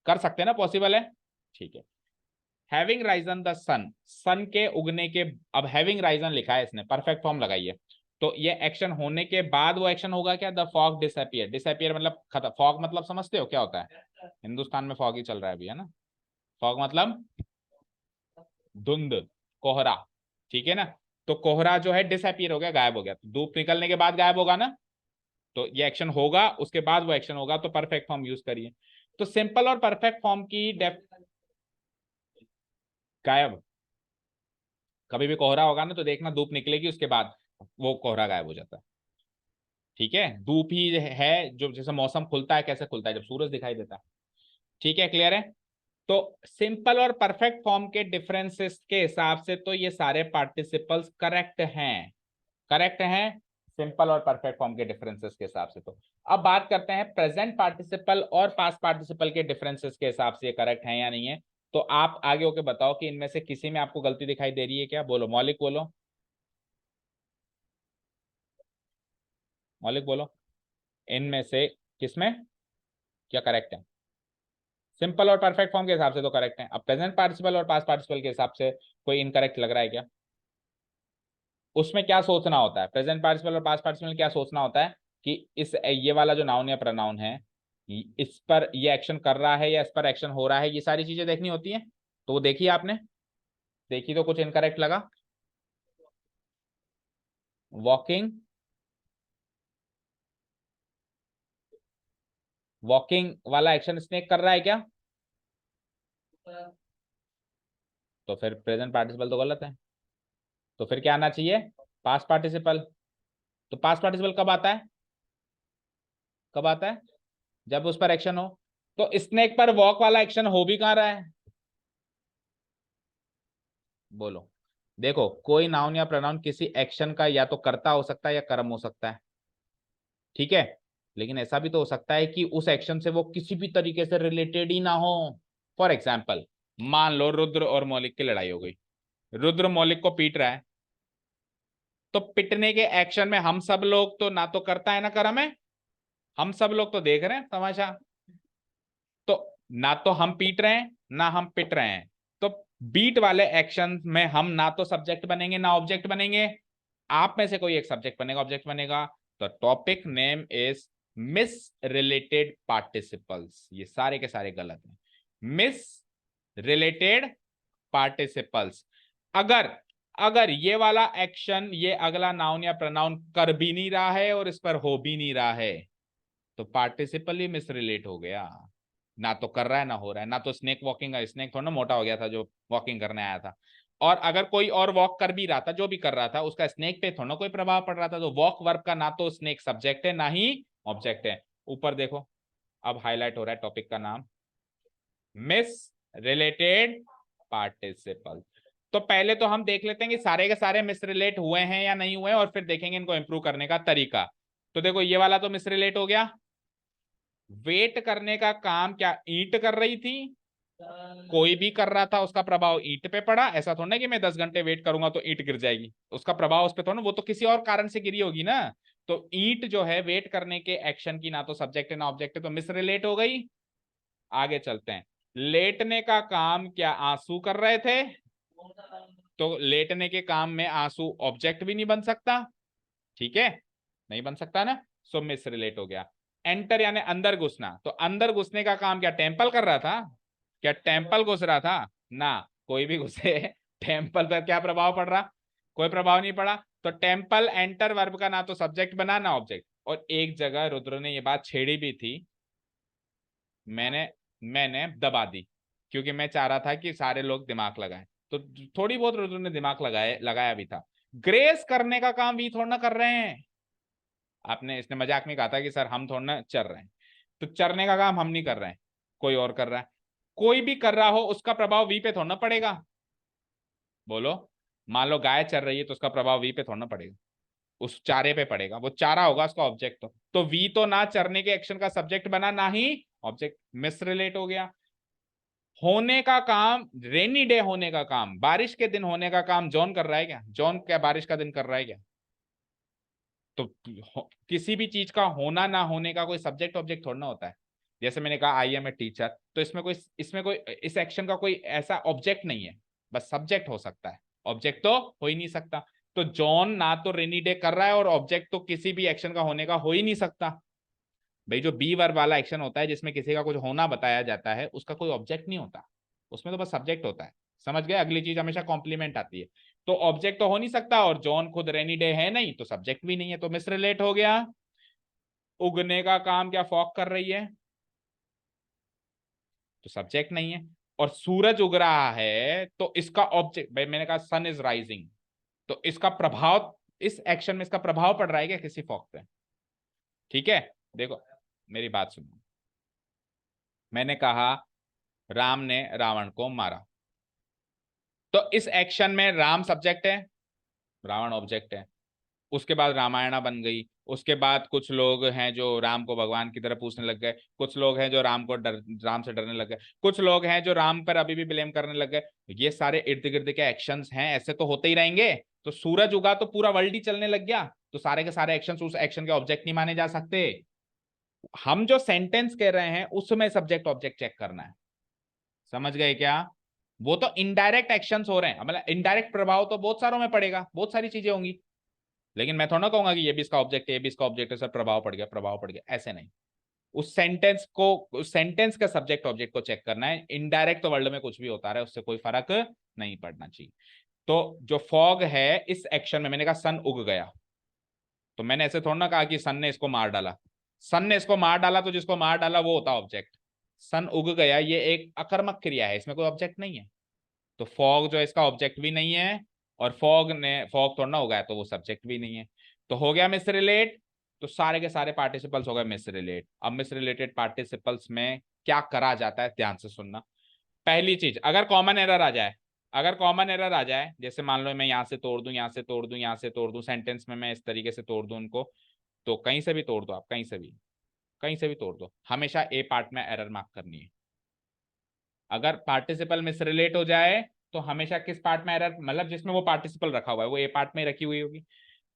कर सकते हैं ना, पॉसिबल है। ठीक है। हैविंग राइजन द सन, सन के उगने के, अब हैविंग राइजन लिखा है इसने, परफेक्ट फॉर्म लगाइए। तो ये एक्शन होने के बाद वो एक्शन होगा क्या? द फॉग डिसअपियर, डिसअपियर मतलब खत्म, फॉग मतलब समझते हो क्या होता है? हिंदुस्तान में फॉग ही चल रहा है अभी, है ना। फॉग मतलब धुंध, कोहरा, ठीक है ना। तो कोहरा जो है डिसअपियर हो गया, गायब हो गया, तो धूप निकलने के बाद गायब होगा ना। तो ये एक्शन होगा, उसके बाद वो एक्शन होगा, तो परफेक्ट फॉर्म यूज करिए। तो सिंपल और परफेक्ट फॉर्म की डेफ, गायब, कभी भी कोहरा होगा ना तो देखना धूप निकलेगी उसके बाद वो कोहरा गायब हो जाता है। ठीक है, धूप ही है जो, जैसे मौसम खुलता है, कैसे खुलता है? जब सूरज दिखाई देता है। ठीक है, क्लियर है। तो सिंपल और परफेक्ट फॉर्म के डिफरेंसेस के हिसाब से तो ये सारे पार्टिसिपल्स करेक्ट हैं, करेक्ट हैं, सिंपल और परफेक्ट फॉर्म के डिफरेंसेस के हिसाब से। तो अब बात करते हैं प्रेजेंट पार्टिसिपल और पास्ट पार्टिसिपल के डिफरेंसेस के हिसाब से ये करेक्ट है या नहीं है। तो आप आगे होके बताओ कि इनमें से किसी में आपको गलती दिखाई दे रही है क्या? बोलो मौलिक, बोलो मौलिक, बोलो इनमें से किसमें क्या करेक्ट है? सिंपल और परफेक्ट फॉर्म के हिसाब से तो करेक्ट है, अब प्रेजेंट पार्टिसिपल और पास्ट पार्टिसिपल के हिसाब से कोई इनकरेक्ट लग रहा है क्या? उसमें क्या सोचना होता है, प्रेजेंट पार्टिसिपल और पास्ट पार्टिसिपल में क्या सोचना होता है कि इस ये वाला जो नाउन या प्रोनाउन है, इस पर ये एक्शन कर रहा है या इस पर एक्शन हो रहा है, ये सारी चीजें देखनी होती है। तो वो देखी आपने, देखी तो कुछ इनकरेक्ट लगा? वॉकिंग, वॉकिंग वाला एक्शन स्नेक कर रहा है क्या? तो फिर प्रेजेंट पार्टिसिपल तो गलत है, तो फिर क्या आना चाहिए? Past participle. तो पास्ट पार्टिसिपल कब आता है? कब आता है? जब उस पर एक्शन हो। तो स्नेक पर वॉक वाला एक्शन हो भी कहां रहा है? बोलो। देखो, कोई नाउन या प्रोनाउन किसी एक्शन का या तो कर्ता हो सकता है या कर्म हो सकता है, ठीक है। लेकिन ऐसा भी तो हो सकता है कि उस एक्शन से वो किसी भी तरीके से रिलेटेड ही ना हो। फॉर एग्जाम्पल, मान लो रुद्र और मौलिक की लड़ाई हो गई, रुद्र मौलिक को पीट रहा है, तो पिटने के एक्शन में हम सब लोग तो ना तो करता है ना कर्म है, हम सब लोग तो देख रहे हैं तमाशा। तो ना तो हम पीट रहे हैं ना हम पिट रहे हैं, तो बीट वाले एक्शन में हम ना तो सब्जेक्ट बनेंगे ना ऑब्जेक्ट बनेंगे, आप में से कोई एक सब्जेक्ट बनेगा, ऑब्जेक्ट बनेगा। तो topic name is miss related participles, ये सारे के सारे गलत हैं। मिस रिलेटेड पार्टिसिपल्स, अगर अगर ये वाला एक्शन ये अगला नाउन या प्रोनाउन कर भी नहीं रहा है और इस पर हो भी नहीं रहा है, तो पार्टिसिपल ही मिस रिलेट हो गया। ना तो कर रहा है ना हो रहा है, ना तो स्नेक वॉकिंग, स्नेक थोड़ा ना मोटा हो गया था जो वॉकिंग करने आया था, और अगर कोई और वॉक कर भी रहा था, जो भी कर रहा था, उसका स्नेक पे थोड़ा कोई प्रभाव पड़ रहा था। तो वॉक वर्ब का ना तो स्नेक सब्जेक्ट है ना ही ऑब्जेक्ट है। ऊपर देखो, अब हाईलाइट हो रहा है टॉपिक का नाम, मिस रिलेटेड पार्टिसिपल। तो पहले तो हम देख लेते हैं कि सारे के सारे मिस रिलेट हुए हैं या नहीं हुए, और फिर देखेंगे इनको इंप्रूव करने का तरीका। तो देखो, ये वाला तो मिस रिलेट हो गया। वेट करने का काम क्या ईंट कर रही थी? कोई भी कर रहा था, उसका प्रभाव ईंट पे पड़ा। ऐसा थोड़ा कि मैं 10 घंटे वेट करूंगा तो ईंट गिर जाएगी, उसका प्रभाव उस पर थोड़ा, वो तो किसी और कारण से गिरी होगी ना। तो ईट जो है वेट करने के एक्शन की ना तो सब्जेक्ट है ना ऑब्जेक्ट है, तो मिस रिलेट हो गई। आगे चलते हैं। लेटने का काम क्या आंसू कर रहे थे? तो लेटने के काम में आंसू ऑब्जेक्ट भी नहीं बन सकता, ठीक है, नहीं बन सकता ना, सो मिस रिलेट हो गया। एंटर यानी अंदर घुसना, तो अंदर घुसने का काम क्या टेम्पल कर रहा था? क्या टेम्पल घुस रहा था? ना, कोई भी घुसे टेम्पल पर क्या प्रभाव पड़ रहा? कोई प्रभाव नहीं पड़ा। तो टेम्पल एंटर वर्ब का ना तो सब्जेक्ट बना ना ऑब्जेक्ट। और एक जगह रुद्र ने ये बात छेड़ी भी थी, मैंने मैंने दबा दी, क्योंकि मैं चाह रहा था कि सारे लोग दिमाग लगाएं, तो थोड़ी बहुत रुद्र ने दिमाग लगाया भी था। ग्रेस करने का काम भी थोड़ा ना कर रहे हैं। आपने इसने मजाक में कहा था कि सर हम थोड़ा ना चर रहे हैं, तो चरने का काम हम नहीं कर रहे हैं, कोई और कर रहा है। कोई भी कर रहा हो उसका प्रभाव वी पे थोड़ा ना पड़ेगा। बोलो, मान लो गाय चर रही है तो उसका प्रभाव वी पे थोड़ा ना पड़ेगा, उस चारे पे पड़ेगा, वो चारा होगा उसका ऑब्जेक्ट। तो वी तो ना चरने के एक्शन का सब्जेक्ट बना ना ही ऑब्जेक्ट, मिस रिलेट हो गया। होने का काम, रेनी डे होने का काम, बारिश के दिन होने का काम जॉन कर रहा है क्या? जॉन क्या बारिश का दिन कर रहा है क्या? तो किसी भी चीज का होना ना होने का कोई सब्जेक्ट ऑब्जेक्ट थोड़ा ना होता है। जैसे मैंने कहा आई एम ए टीचर, तो इसमें कोई इस एक्शन का कोई ऐसा ऑब्जेक्ट नहीं है, बस सब्जेक्ट हो सकता है, ऑब्जेक्ट तो हो ही नहीं सकता। तो जॉन ना तो रेनी डे कर रहा है और ऑब्जेक्ट तो किसी भी एक्शन का होने का हो ही नहीं सकता। भाई जो बी वर्ब वाला एक्शन होता है जिसमें किसी का कुछ होना बताया जाता है, उसका कोई ऑब्जेक्ट नहीं होता, उसमें तो बस सब्जेक्ट होता है। समझ गए? अगली चीज हमेशा कॉम्प्लीमेंट आती है। तो ऑब्जेक्ट तो हो नहीं सकता और जॉन खुद रेनी डे है नहीं, तो सब्जेक्ट भी नहीं है, तो मिस रिलेट हो गया। उगने का काम क्या फॉग कर रही है? तो सब्जेक्ट नहीं है। और सूरज उग रहा है तो इसका ऑब्जेक्ट, भाई मैंने कहा सन इज राइजिंग, तो इसका प्रभाव, इस एक्शन में इसका प्रभाव पड़ रहा है क्या किसी फॉग पे? ठीक है, देखो मेरी बात सुनो। मैंने कहा राम ने रावण को मारा, तो इस एक्शन में राम सब्जेक्ट है, रावण ऑब्जेक्ट है। उसके बाद रामायणा बन गई। उसके बाद कुछ लोग हैं जो राम को भगवान की तरह पूछने लग गए, कुछ लोग हैं जो राम से डरने लग गए, कुछ लोग हैं जो राम पर अभी भी ब्लेम करने लग गए। ये सारे इर्द गिर्द के एक्शंस हैं, ऐसे तो होते ही रहेंगे। तो सूरज उगा तो पूरा वर्ल्ड ही चलने लग गया, तो सारे के सारे एक्शंस उस एक्शन के ऑब्जेक्ट नहीं माने जा सकते। हम जो सेंटेंस कह रहे हैं उसमें सब्जेक्ट ऑब्जेक्ट चेक करना है। समझ गए क्या? वो तो इनडायरेक्ट एक्शंस हो रहे हैं, मतलब इनडायरेक्ट प्रभाव तो बहुत सारों में पड़ेगा, बहुत सारी चीजें होंगी, लेकिन मैं थोड़ा ना कहूंगा कि ये भी इसका ऑब्जेक्ट है, ये भी इसका ऑब्जेक्ट है, सर प्रभाव पड़ गया, प्रभाव पड़ गया, ऐसे नहीं। उस सेंटेंस को, उस सेंटेंस का सब्जेक्ट ऑब्जेक्ट को चेक करना है। इनडायरेक्ट तो वर्ल्ड में कुछ भी होता रहा है, उससे कोई फर्क नहीं पड़ना चाहिए। तो जो फॉग है इस एक्शन में, मैंने कहा सन उग गया, तो मैंने ऐसे थोड़ा ना कहा कि सन ने इसको मार डाला। सन ने इसको मार डाला तो जिसको मार डाला वो होता ऑब्जेक्ट। सन उग गया ये एक अकर्मक क्रिया है, इसमें कोई ऑब्जेक्ट नहीं है, तो फॉग जो है इसका ऑब्जेक्ट भी नहीं है। और फॉग थोड़ा ना होगा तो वो सब्जेक्ट भी नहीं है, तो हो गया मिस रिलेट। तो सारे के सारे पार्टिसिपल्स हो गए मिस रिलेट। अब मिस रिलेटेड पार्टिसिपल्स में क्या करा जाता है, ध्यान से सुनना। पहली चीज, अगर कॉमन एरर आ जाए, अगर कॉमन एरर आ जाए, जैसे मान लो मैं यहां से तोड़ दूं, यहां से तोड़ दूं, यहां से तोड़ दूं, सेंटेंस में मैं इस तरीके से तोड़ दूं उनको, तो कहीं से भी तोड़ दो आप, कहीं से भी, कहीं से भी तोड़ दो, हमेशा ए पार्ट में एरर मार्क करनी है। अगर पार्टिसिपल मिस रिलेट हो जाए तो हमेशा किस पार्ट में एरर, मतलब जिसमें वो पार्टिसिपल रखा हुआ है वो ए पार्ट में रखी हुई होगी,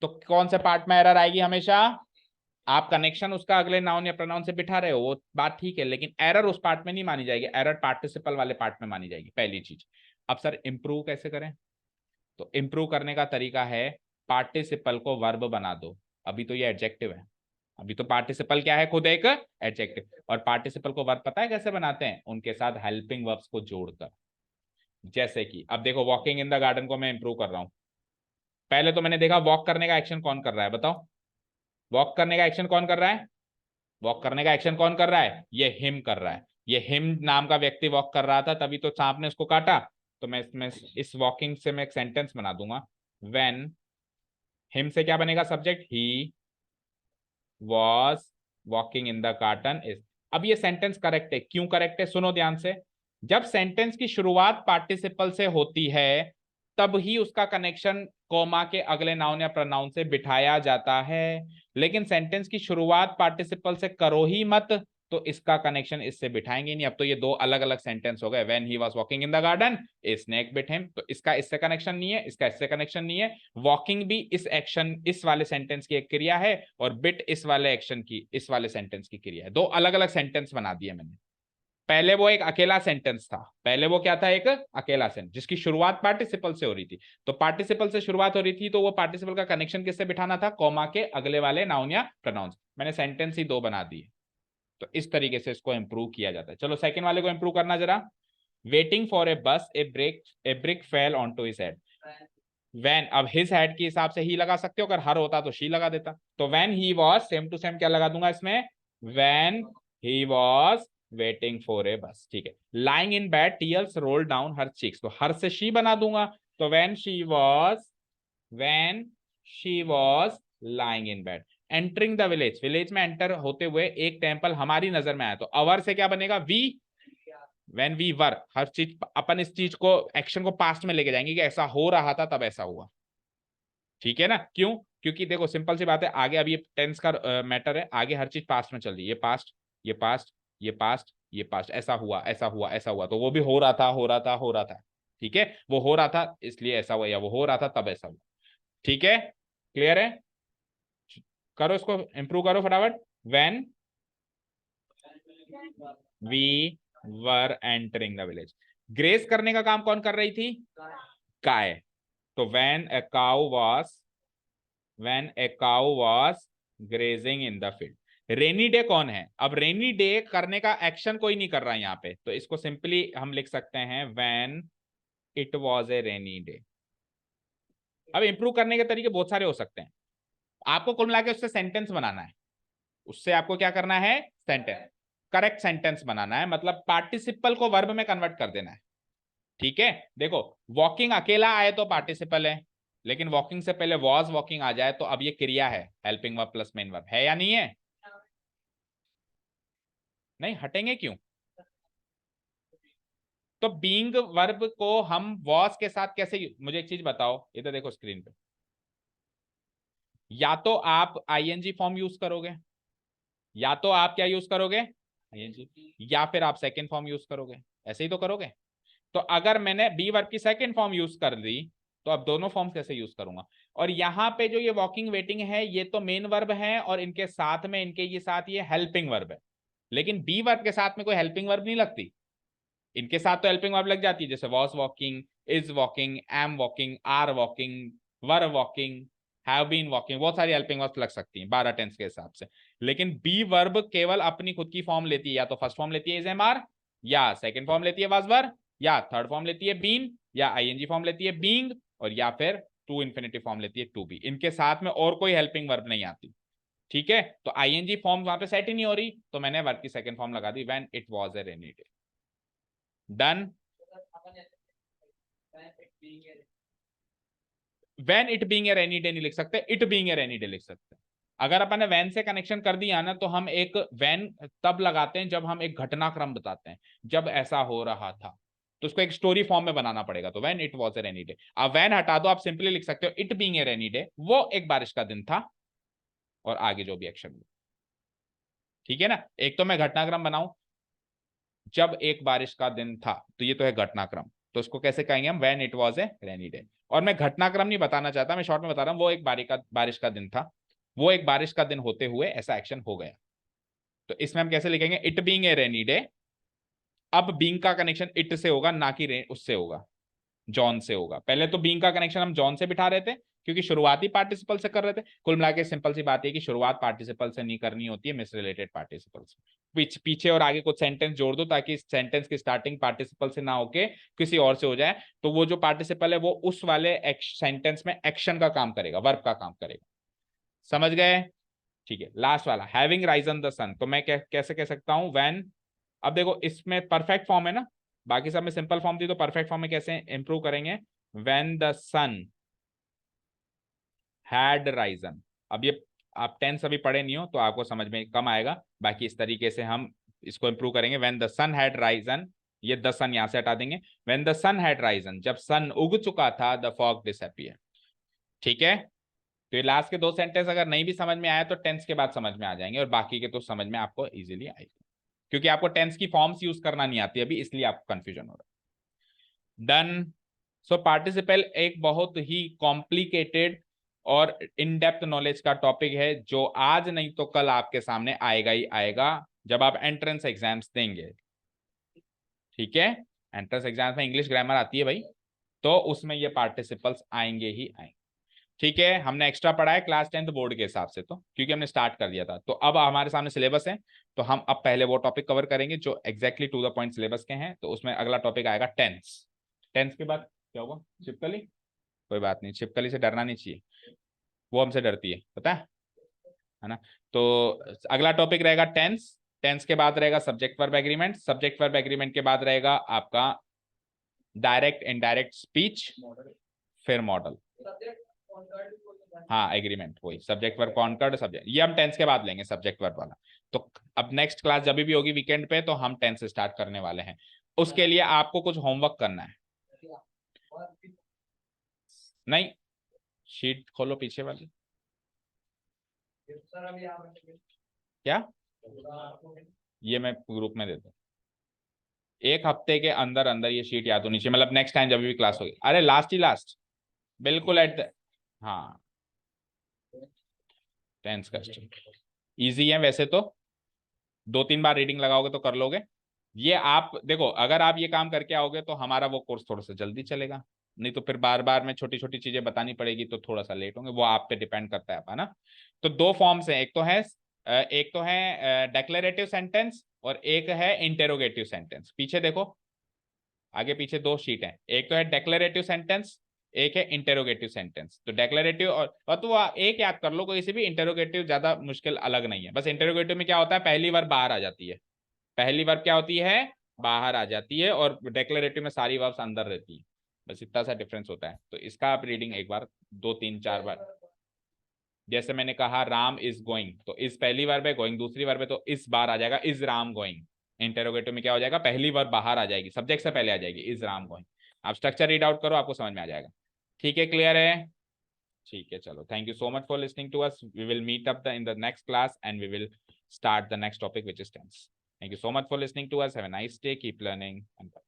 तो कौन से पार्ट में एरर आएगी हमेशा? आप कनेक्शन उसका अगले नाउन या प्रोनाउन से बिठा रहे हो वो बात ठीक है, लेकिन एरर उस पार्ट में नहीं मानी जाएगी, एरर पार्टिसिपल वाले पार्ट में मानी जाएगी, पहली चीज। अब सर इंप्रूव कैसे करें? तो इंप्रूव करने का तरीका है, पार्टिसिपल को वर्ब बना दो। अभी तो ये एडजेक्टिव है, अभी तो पार्टिसिपल क्या है, खुद एक एडजेक्टिव। और पार्टिसिपल को वर्ब पता है कैसे बनाते हैं? उनके साथ हेल्पिंग वर्ब्स को जोड़कर। जैसे कि अब देखो, वॉकिंग इन द गार्डन को मैं इंप्रूव कर रहा हूं। पहले तो मैंने देखा वॉक करने का एक्शन कौन कर रहा है, बताओ। वॉक करने का एक्शन कौन कर रहा है? वॉक करने का एक्शन कौन कर रहा है? ये हिम कर रहा है। ये हिम नाम का व्यक्ति वॉक कर रहा था, तभी तो सांप ने उसको काटा। तो मैं इसमें इस वॉकिंग से मैं एक सेंटेंस बना दूंगा, व्हेन, हिम से क्या बनेगा subject, he was walking in the garden is. अब ये सेंटेंस करेक्ट है, क्यों करेक्ट है सुनो ध्यान से। जब सेंटेंस की शुरुआत पार्टिसिपल से होती है तब ही उसका कनेक्शन कोमा के अगले नाउन या प्रोनाउन से बिठाया जाता है, लेकिन सेंटेंस की शुरुआत पार्टिसिपल से करो ही मत, तो इसका कनेक्शन इससे बिठाएंगे नहीं, अब तो ये दो अलग अलग सेंटेंस हो गए। When he was walking in the garden a snake bit him, तो इसका इससे कनेक्शन नहीं है, इसका इससे कनेक्शन नहीं है। वॉकिंग भी इस एक्शन इस वाले सेंटेंस की एक क्रिया है, और बिट इस वाले एक्शन की इस वाले सेंटेंस की क्रिया है। दो अलग अलग सेंटेंस बना दिए मैंने। पहले वो एक अकेला सेंटेंस था, पहले वो क्या था, एक अकेला सेंटेंस जिसकी शुरुआत पार्टिसिपल से हो रही थी। तो पार्टिसिपल से शुरुआत हो रही थी, तो वो पार्टिसिपल का कनेक्शन किससे बिठाना था, कॉमा के अगले वाले नाउन या प्रोनाउंस। मैंने सेंटेंस ही दो बना दिए। तो इस तरीके से इसको इंप्रूव किया जाता है। चलो सेकंड वाले को इंप्रूव करना जरा। Waiting for a bus a brick fell on to his head. वैन, अब हिज हेड के हिसाब से ही लगा सकते हो, अगर हर होता तो शी लगा देता। तो when he was same to same क्या लगा दूंगा इसमें, when he was waiting for a bus. ठीक है। Lying in bed tears roll down her cheeks, तो हर से शी बना दूंगा। तो when she was lying in bed. Entering the village, village में एंटर होते हुए एक टेंपल हमारी नजर में आया, तो अवर से क्या बनेगा, वी। व्हेन वी वर, हर चीज अपन इस चीज को एक्शन को पास्ट में लेके जाएंगे कि ऐसा हो रहा था तब ऐसा हुआ। ठीक है ना, क्यों, क्योंकि देखो सिंपल सी बात है, आगे अब ये टेंस का मैटर है, आगे हर चीज पास्ट में चल रही है। ये पास्ट, ये पास्ट, ये पास्ट, ये पास्ट, ऐसा हुआ ऐसा हुआ ऐसा हुआ, तो वो भी हो रहा था हो रहा था हो रहा था। ठीक है, वो हो रहा था इसलिए ऐसा हुआ, या वो हो रहा था तब ऐसा हुआ। ठीक है, क्लियर है। करो इसको इंप्रूव करो फटाफट। When we were entering the village, graze करने का काम कौन कर रही थी, गाय। तो when a cow was grazing in the field. Rainy day कौन है, अब रेनी डे करने का एक्शन कोई नहीं कर रहा है यहाँ पे, तो इसको सिंपली हम लिख सकते हैं when it was a rainy day. अब इंप्रूव करने के तरीके बहुत सारे हो सकते हैं, आपको कुल मिला के उससे सेंटेंस बनाना है। उससे आपको क्या करना है, सेंटेंस, करेक्ट सेंटेंस बनाना है, मतलब पार्टिसिपल को वर्ब में कन्वर्ट कर देना है। ठीक है, देखो वॉकिंग अकेला आए तो पार्टिसिपल है, लेकिन वॉकिंग से पहले वॉज वॉकिंग आ जाए तो अब ये क्रिया है, helping verb plus main verb है या नहीं है, नहीं हटेंगे क्यों। तो बीइंग वर्ब को हम वॉज के साथ कैसे, मुझे एक चीज बताओ, इधर देखो स्क्रीन पे, या तो आप आईएनजी फॉर्म यूज करोगे, या तो आप क्या यूज करोगे, आईएनजी, या फिर आप सेकंड फॉर्म यूज करोगे, ऐसे ही तो करोगे। तो अगर मैंने बी वर्ब की सेकंड फॉर्म यूज कर दी, तो अब दोनों फॉर्म कैसे यूज करूंगा। और यहाँ पे जो ये वॉकिंग वेटिंग है, ये तो मेन वर्ब है, और इनके साथ में इनके ये साथ ये हेल्पिंग वर्ब है। लेकिन बी वर्ब के साथ में कोई हेल्पिंग वर्ब नहीं लगती, इनके साथ तो हेल्पिंग वर्ब लग जाती है, जैसे was walking, is walking, am walking, are walking, were walking, have been walking, बहुत सारी हेल्पिंग वर्ब लग सकती हैं 12 टेंस के हिसाब से। लेकिन बी वर्ब केवल अपनी खुद की फॉर्म लेती है, या तो फर्स्ट फॉर्म लेती है इज एम आर, या सेकंड फॉर्म लेती है वाज वर, या थर्ड फॉर्म लेती है बीन, या आईएनजी फॉर्म लेती है बीइंग, और या फिर टू इन्फिनिटिव फॉर्म लेती है टू बी। इनके साथ में और कोई हेल्पिंग वर्ब नहीं आती। ठीक है, तो आईएनजी फॉर्म वहां पे सेट ही नहीं हो रही, तो मैंने वर्ब की सेकंड फॉर्म लगा दी, when it was a rainy day. Done. When it being a rainy day नहीं लिख सकते, it being a rainy day लिख सकते हैं। अगर अपन ने वैन से कनेक्शन कर दिया ना, तो हम एक वैन तब लगाते हैं जब हम एक घटनाक्रम बताते हैं, जब ऐसा हो रहा था, तो उसको एक स्टोरी फॉर्म में बनाना पड़ेगा। तो when it was a rainy day, अब वैन हटा दो, आप सिंपली लिख सकते हो it being a rainy day, वो एक बारिश का दिन था, और आगे जो भी एक्शन हुआ। ठीक है ना, एक तो मैं घटनाक्रम बनाऊं, जब एक बारिश का दिन था, तो ये तो है घटनाक्रम, तो उसको कैसे कहेंगे हम, when it was a rainy day. और मैं घटनाक्रम नहीं बताना चाहता, मैं शॉर्ट में बता रहा हूं, वो एक बारिश का दिन था, वो एक बारिश का दिन होते हुए ऐसा एक्शन हो गया। तो इसमें हम कैसे लिखेंगे, it being a rainy day. अब बीइंग का कनेक्शन इट से होगा, ना कि उससे होगा, जॉन से होगा। पहले तो बीइंग का कनेक्शन हम जॉन से बिठा रहे थे, क्योंकि शुरुआती पार्टिसिपल से कर रहे थे। कुल मिला के सिंपल सी बात है कि शुरुआत पार्टिसिपल से नहीं करनी होती है, मिस रिलेटेड पार्टिसिपल से। पीछे और आगे कुछ सेंटेंस जोड़ दो, ताकि सेंटेंस की स्टार्टिंग पार्टिसिपल से ना होके किसी और से हो जाए, तो वो जो पार्टिसिपल है वो उस वाले सेंटेंस में एक्शन का काम करेगा, वर्ब का काम करेगा। समझ गए। ठीक है, लास्ट वाला, हैविंग राइजन द सन, तो मैं कैसे कह सकता हूं, व्हेन। अब देखो इसमें परफेक्ट फॉर्म है ना, बाकी सब में सिंपल फॉर्म थी, तो परफेक्ट फॉर्म में कैसे इंप्रूव करेंगे, when the sun had risen. अब ये आप टेंस अभी पढ़े नहीं हो, तो आपको समझ में कम आएगा, बाकी इस तरीके से हम इसको इंप्रूव करेंगे। When the sun had risen, ये द सन यहां से हटा देंगे, when the sun had risen, जब सन उग चुका था, द फॉग डिसअपियर। ठीक है, तो ये लास्ट के दो सेंटेंस अगर नहीं भी समझ में आया, तो टेंस के बाद समझ में आ जाएंगे, और बाकी के तो समझ में आपको इजीली आएगी। क्योंकि आपको टेंस की फॉर्म्स यूज करना नहीं आती अभी, इसलिए आपको कंफ्यूजन हो रहा है। डन। सो पार्टिसिपल एक बहुत ही कॉम्प्लिकेटेड और इन डेप्थ नॉलेज का टॉपिक है, जो आज नहीं तो कल आपके सामने आएगा ही आएगा जब आप एंट्रेंस एग्जाम्स देंगे। ठीक है, एंट्रेंस एग्जाम्स में इंग्लिश ग्रामर आती है भाई, तो उसमें ये पार्टिसिपल्स आएंगे ही आएंगे। ठीक है, हमने एक्स्ट्रा पढ़ा है क्लास 10th बोर्ड के हिसाब से, तो क्योंकि हमने स्टार्ट कर दिया था, तो अब हमारे सामने सिलेबस है, तो हम अब पहले वो टॉपिक कवर करेंगे जो exactly to the point syllabus के हैं। तो उसमें अगला टॉपिक आएगा टेंस। टेंस के बाद क्या होगा? छिपकली। कोई बात नहीं, छिपकली से डरना नहीं चाहिए, वो हमसे डरती है, पता है ना। तो अगला टॉपिक रहेगा टेंस। टेंस के बाद रहेगा subject verb agreement. Subject verb agreement के बाद रहेगा आपका डायरेक्ट इनडायरेक्ट स्पीच, फिर मॉडल। हाँ एग्रीमेंट, वही सब्जेक्ट वर्ब कॉन्कर्ड सब्जेक्ट, ये हम टेंस के बाद लेंगे सब्जेक्ट वर्ब वाला। तो अब नेक्स्ट क्लास जब भी होगी वीकेंड पे, तो हम टेंस स्टार्ट करने वाले हैं। उसके लिए आपको कुछ होमवर्क करना है। नहीं, शीट खोलो पीछे वाली। क्या? ये मैं ग्रुप में देता हूँ। एक हफ्ते के अंदर अंदर ये शीट याद होनी चाहिए, मतलब नेक्स्ट टाइम जब भी क्लास होगी। अरे लास्ट ही लास्ट, बिल्कुल एट द, हाँ टेंस का इजी है वैसे तो, 2-3 बार रीडिंग लगाओगे तो कर लोगे। ये आप देखो, अगर आप ये काम करके आओगे तो हमारा वो कोर्स थोड़ा सा जल्दी चलेगा, नहीं तो फिर बार बार में छोटी छोटी चीजें बतानी पड़ेगी तो थोड़ा सा लेट होंगे, वो आप पे डिपेंड करता है ना। तो दो फॉर्म्स हैं, एक तो है डेक्लेरेटिव सेंटेंस और एक है इंटेरोगेटिव सेंटेंस। पीछे देखो, आगे पीछे दो शीट हैं, एक तो है डेक्लेरेटिव सेंटेंस, एक है इंटेरोगेटिव सेंटेंस। तो डेक्लेरेटिव और तो एक याद कर लो कोई सी भी, इंटेरोगेटिव ज्यादा मुश्किल अलग नहीं है। बस इंटेरोगेटिव में क्या होता है, पहली वर्ब बाहर आ जाती है, पहली वर्ब क्या होती है, बाहर आ जाती है, और डिक्लेरेटिव में सारी वर्ब्स अंदर रहती है। बस इतना सा डिफरेंस होता है। तो इसका आप रीडिंग एक बार 2-3-4 बार, जैसे मैंने कहा राम इज गोइंग, तो इस पहली वर्ब है, गोइंग दूसरी वर्ब है, तो इस बार आ जाएगा इज राम गोइंग। इंटेरोगेटिव में क्या हो जाएगा, पहली वर्ब बाहर आ जाएगी, सब्जेक्ट से पहले आ जाएगी, इज राम गोइंग। आप स्ट्रक्चर रीड आउट करो, आपको समझ में आ जाएगा। ठीक है, क्लियर है? ठीक है, चलो, thank you so much for listening to us. We will meet up in the next class and we will start the next topic, which is tense. Thank you so much for listening to us. Have a nice day. Keep learning and bye.